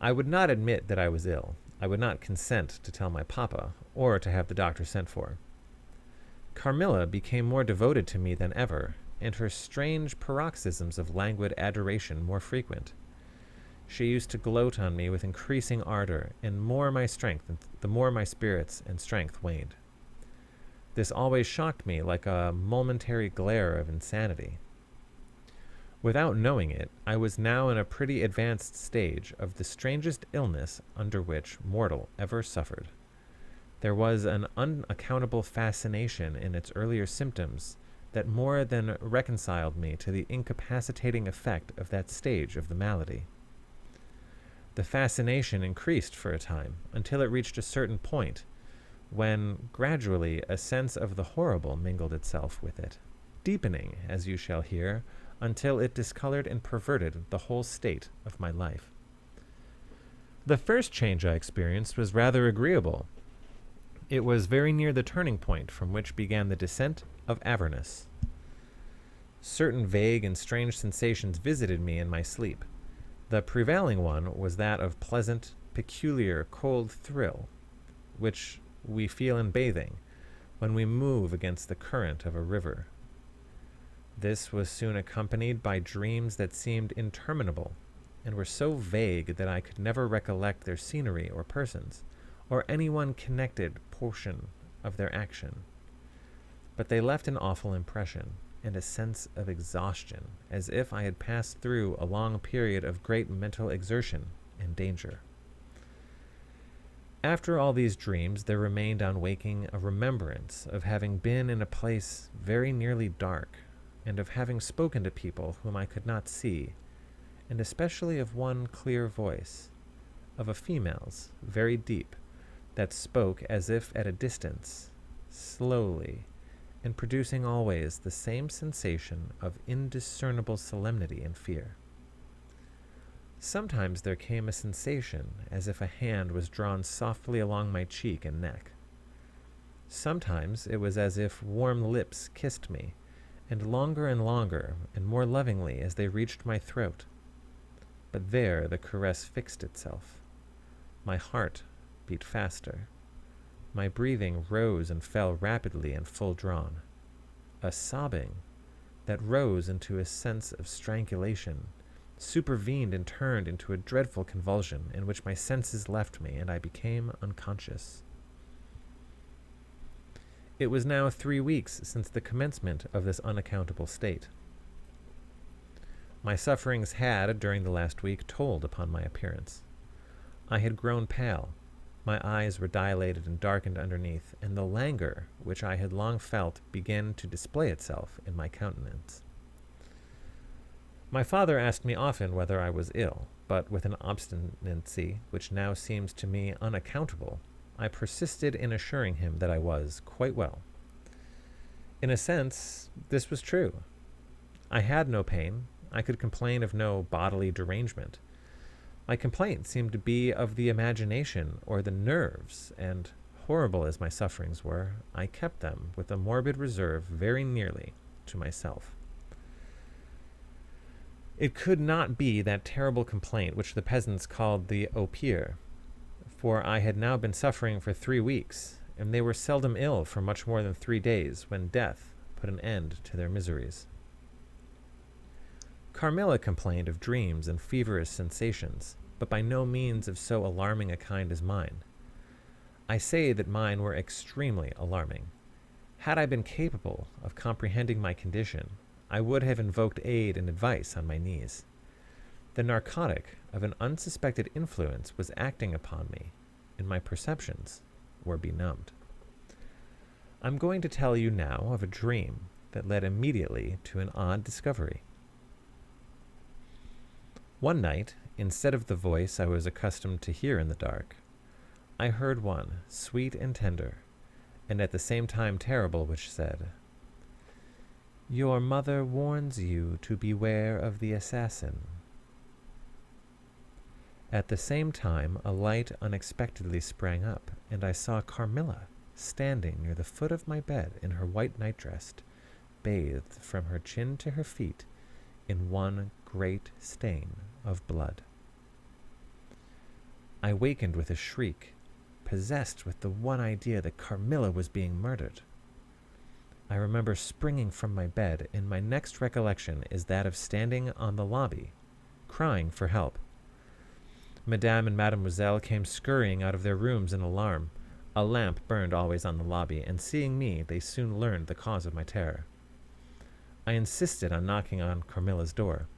I would not admit that I was ill. I would not consent to tell my papa, or to have the doctor sent for. Carmilla became more devoted to me than ever, and her strange paroxysms of languid adoration more frequent. She used to gloat on me with increasing ardor, and the more my spirits and strength waned. This always shocked me like a momentary glare of insanity. Without knowing it, I was now in a pretty advanced stage of the strangest illness under which mortal ever suffered. There was an unaccountable fascination in its earlier symptoms that more than reconciled me to the incapacitating effect of that stage of the malady. The fascination increased for a time, until it reached a certain point, when gradually a sense of the horrible mingled itself with it, deepening, as you shall hear, until it discolored and perverted the whole state of my life. The first change I experienced was rather agreeable. It was very near the turning point from which began the descent of avarice. Certain vague and strange sensations visited me in my sleep. The prevailing one was that of pleasant, peculiar, cold thrill, which we feel in bathing, when we move against the current of a river. This was soon accompanied by dreams that seemed interminable, and were so vague that I could never recollect their scenery or persons, or any one connected portion of their action. But they left an awful impression, and a sense of exhaustion, as if I had passed through a long period of great mental exertion and danger. After all these dreams, there remained on waking a remembrance of having been in a place very nearly dark, and of having spoken to people whom I could not see, and especially of one clear voice, of a female's, very deep, that spoke as if at a distance, slowly, and producing always the same sensation of indiscernible solemnity and fear. Sometimes there came a sensation as if a hand was drawn softly along my cheek and neck. Sometimes it was as if warm lips kissed me, and longer and more lovingly as they reached my throat. But there the caress fixed itself. My heart beat faster. My breathing rose and fell rapidly and full drawn. A sobbing that rose into a sense of strangulation supervened and turned into a dreadful convulsion in which my senses left me and I became unconscious. It was now 3 weeks since the commencement of this unaccountable state. My sufferings had, during the last week, told upon my appearance. I had grown pale, my eyes were dilated and darkened underneath, and the languor which I had long felt began to display itself in my countenance. My father asked me often whether I was ill, but with an obstinacy which now seems to me unaccountable, I persisted in assuring him that I was quite well. In a sense, this was true. I had no pain. I could complain of no bodily derangement. My complaint seemed to be of the imagination or the nerves, and, horrible as my sufferings were, I kept them with a morbid reserve very nearly to myself. It could not be that terrible complaint which the peasants called the opier, for I had now been suffering for 3 weeks, and they were seldom ill for much more than 3 days, when death put an end to their miseries. Carmilla complained of dreams and feverish sensations, but by no means of so alarming a kind as mine. I say that mine were extremely alarming. Had I been capable of comprehending my condition, I would have invoked aid and advice on my knees. The narcotic of an unsuspected influence was acting upon me, and my perceptions were benumbed. I'm going to tell you now of a dream that led immediately to an odd discovery. One night, instead of the voice I was accustomed to hear in the dark, I heard one, sweet and tender, and at the same time terrible, which said, "Your mother warns you to beware of the assassin." At the same time, a light unexpectedly sprang up, and I saw Carmilla standing near the foot of my bed in her white nightdress, bathed from her chin to her feet in one great stain of blood. I wakened with a shriek, possessed with the one idea that Carmilla was being murdered. I remember springing from my bed, and my next recollection is that of standing on the lobby, crying for help. Madame and Mademoiselle came scurrying out of their rooms in alarm. A lamp burned always on the lobby, and seeing me, they soon learned the cause of my terror. I insisted on knocking on Carmilla's door.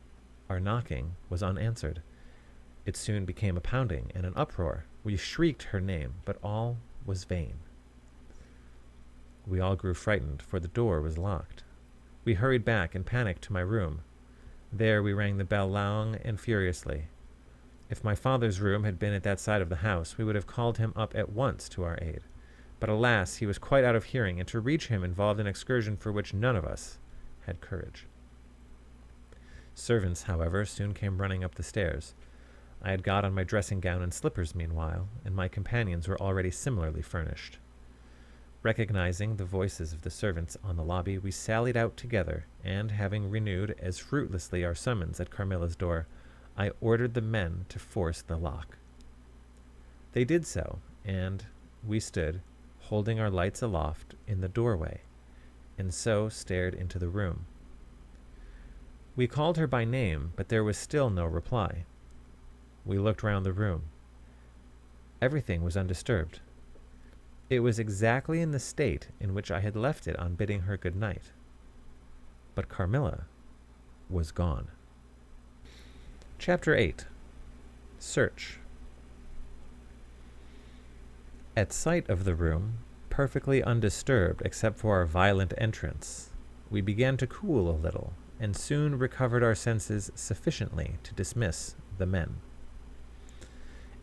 Our knocking was unanswered. It soon became a pounding and an uproar. We shrieked her name, but all was vain. We all grew frightened, for the door was locked. We hurried back in panic to my room. There we rang the bell long and furiously. If my father's room had been at that side of the house, we would have called him up at once to our aid. But alas, he was quite out of hearing, and to reach him involved an excursion for which none of us had courage. Servants, however, soon came running up the stairs. I had got on my dressing gown and slippers meanwhile, and my companions were already similarly furnished. Recognizing the voices of the servants on the lobby, we sallied out together, and having renewed as fruitlessly our summons at Carmilla's door, I ordered the men to force the lock. They did so, and we stood, holding our lights aloft, in the doorway, and so stared into the room. We called her by name, but there was still no reply. We looked round the room. Everything was undisturbed. It was exactly in the state in which I had left it on bidding her good night. but Carmilla was gone. Chapter 8. Search. At sight of the room, perfectly undisturbed except for our violent entrance, we began to cool a little, and soon recovered our senses sufficiently to dismiss the men.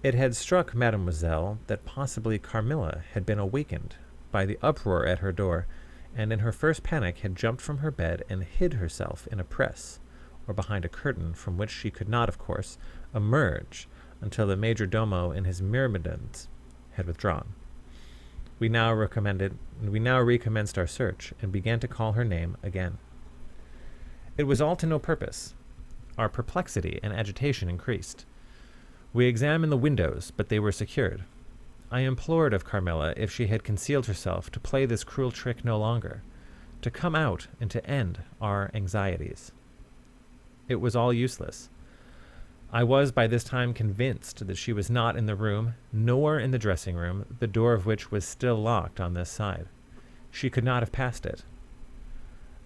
It had struck Mademoiselle that possibly Carmilla had been awakened by the uproar at her door, and in her first panic had jumped from her bed and hid herself in a press, or behind a curtain from which she could not, of course, emerge until the major domo in his myrmidons had withdrawn. We now recommenced our search, and began to call her name again. It was all to no purpose. Our perplexity and agitation increased. We examined the windows, but they were secured. I implored of Carmilla, if she had concealed herself, to play this cruel trick no longer, to come out and to end our anxieties. It was all useless. I was by this time convinced that she was not in the room, nor in the dressing room, the door of which was still locked on this side. She could not have passed it.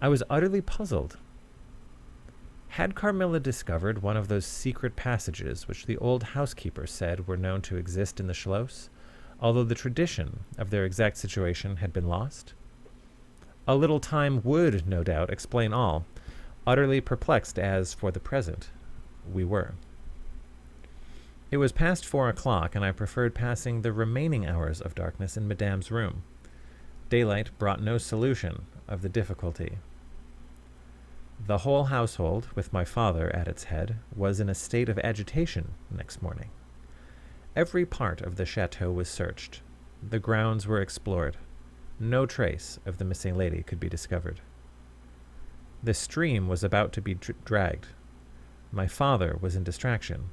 I was utterly puzzled. Had Carmilla discovered one of those secret passages which the old housekeeper said were known to exist in the Schloss, although the tradition of their exact situation had been lost? A little time would, no doubt, explain all, utterly perplexed as, for the present, we were. It was past 4 o'clock, and I preferred passing the remaining hours of darkness in Madame's room. Daylight brought no solution of the difficulty. The whole household, with my father at its head, was in a state of agitation next morning. Every part of the chateau was searched. The grounds were explored. No trace of the missing lady could be discovered. The stream was about to be dragged. My father was in distraction.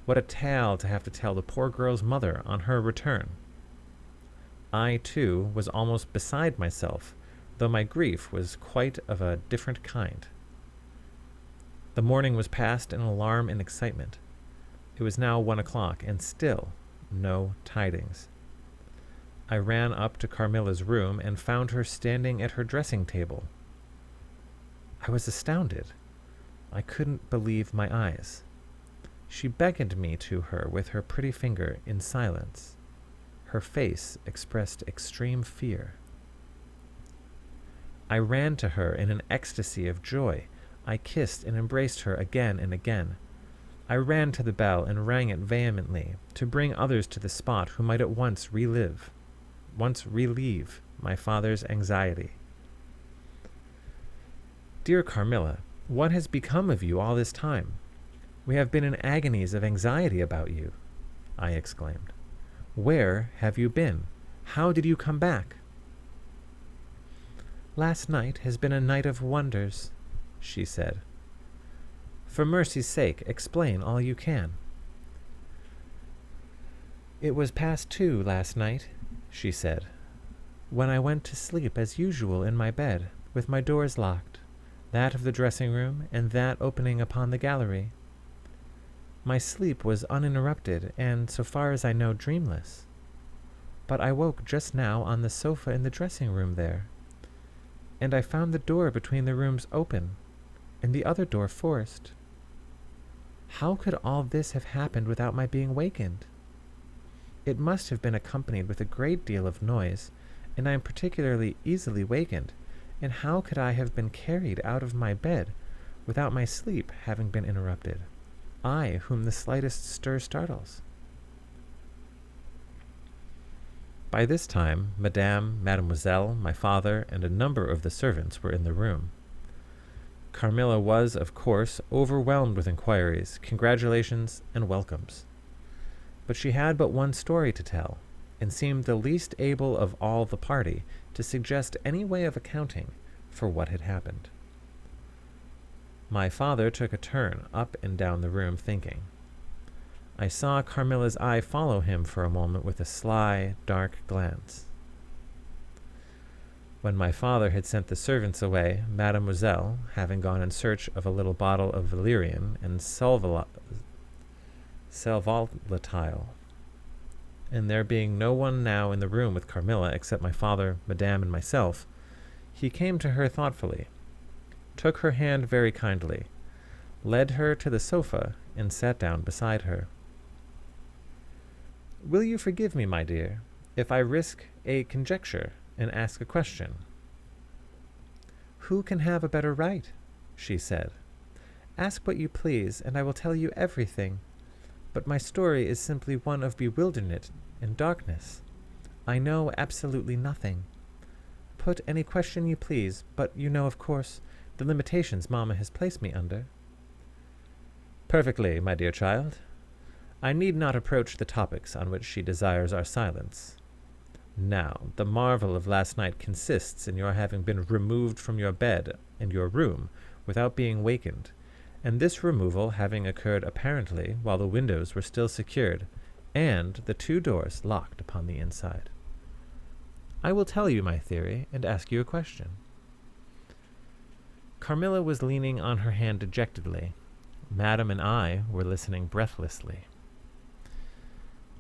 What a tale to have to tell the poor girl's mother on her return. I, too, was almost beside myself, though my grief was quite of a different kind. The morning was passed in alarm and excitement. It was now 1 o'clock, and still no tidings. I ran up to Carmilla's room and found her standing at her dressing table. I was astounded. I couldn't believe my eyes. She beckoned me to her with her pretty finger in silence. Her face expressed extreme fear. I ran to her in an ecstasy of joy. I kissed and embraced her again and again. I ran to the bell and rang it vehemently, to bring others to the spot who might at once relieve my father's anxiety. Dear Carmilla, what has become of you all this time? We have been in agonies of anxiety about you, I exclaimed. Where have you been? How did you come back? Last night has been a night of wonders, she said. For mercy's sake, explain all you can. It was past 2 last night, she said, when I went to sleep as usual in my bed, with my doors locked, that of the dressing room and that opening upon the gallery. My sleep was uninterrupted and, so far as I know, dreamless. But I woke just now on the sofa in the dressing room there, and I found the door between the rooms open, and the other door forced. How could all this have happened without my being wakened? It must have been accompanied with a great deal of noise, and I am particularly easily wakened, and how could I have been carried out of my bed without my sleep having been interrupted? I, whom the slightest stir startles. By this time, Mademoiselle, my father, and a number of the servants were in the room. Carmilla was, of course, overwhelmed with inquiries, congratulations, and welcomes. But she had but one story to tell, and seemed the least able of all the party to suggest any way of accounting for what had happened. My father took a turn up and down the room, thinking. I saw Carmilla's eye follow him for a moment with a sly, dark glance. When my father had sent the servants away, Mademoiselle, having gone in search of a little bottle of valerian and sal volatile, and there being no one now in the room with Carmilla except my father, Madame, and myself, he came to her thoughtfully. took her hand very kindly, led her to the sofa, and sat down beside her. "Will you forgive me, my dear, if I risk a conjecture and ask a question?" "Who can have a better right?" she said. "Ask what you please, and I will tell you everything. But my story is simply one of bewilderment and darkness. I know absolutely nothing. Put any question you please, but you know, of course, the limitations Mamma has placed me under." "Perfectly, my dear child. I need not approach the topics on which she desires our silence. Now, the marvel of last night consists in your having been removed from your bed and your room without being wakened, and this removal having occurred apparently while the windows were still secured, and the 2 doors locked upon the inside. I will tell you my theory and ask you a question." Carmilla was leaning on her hand dejectedly. Madame and I were listening breathlessly.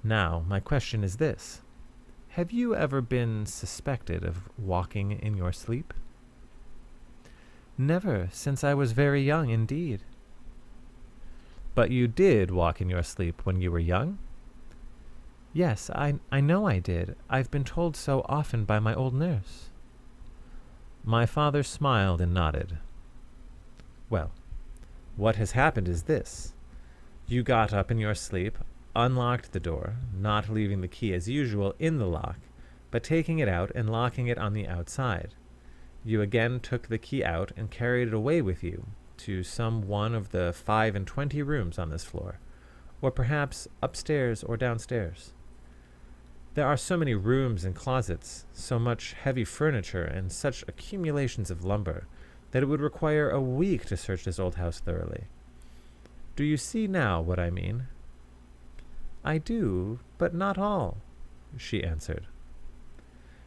"Now, my question is this. Have you ever been suspected of walking in your sleep?" "Never, since I was very young indeed." "But you did walk in your sleep when you were young?" "Yes, I know I did. I've been told so often by my old nurse." My father smiled and nodded. "Well, what has happened is this. You got up in your sleep, unlocked the door, not leaving the key as usual in the lock, but taking it out and locking it on the outside. You again took the key out and carried it away with you to some one of the 25 rooms on this floor, or perhaps upstairs or downstairs. There are so many rooms and closets, so much heavy furniture, and such accumulations of lumber, that it would require a week to search this old house thoroughly. Do you see now what I mean?" "I do, but not all," she answered.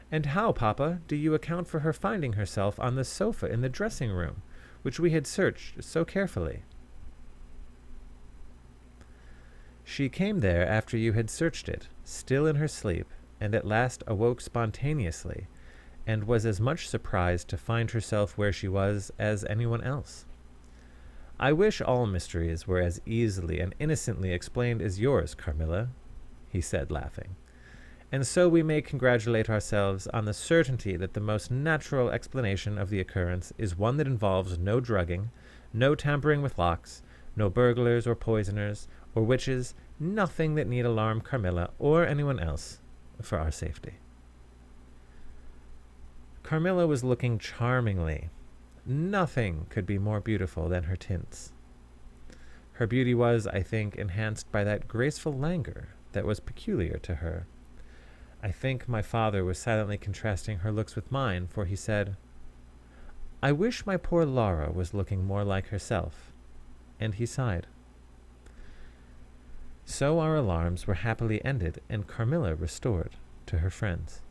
"And how, Papa, do you account for her finding herself on the sofa in the dressing-room, which we had searched so carefully?" "She came there after you had searched it, still in her sleep, and at last awoke spontaneously, and was as much surprised to find herself where she was as anyone else. I wish all mysteries were as easily and innocently explained as yours, Carmilla," he said, laughing. "And so we may congratulate ourselves on the certainty that the most natural explanation of the occurrence is one that involves no drugging, no tampering with locks, no burglars or poisoners or witches, nothing that need alarm Carmilla or anyone else for our safety." Carmilla was looking charmingly. Nothing could be more beautiful than her tints. Her beauty was, I think, enhanced by that graceful languor that was peculiar to her. I think my father was silently contrasting her looks with mine, for he said, "I wish my poor Laura was looking more like herself," and he sighed. So our alarms were happily ended, and Carmilla restored to her friends.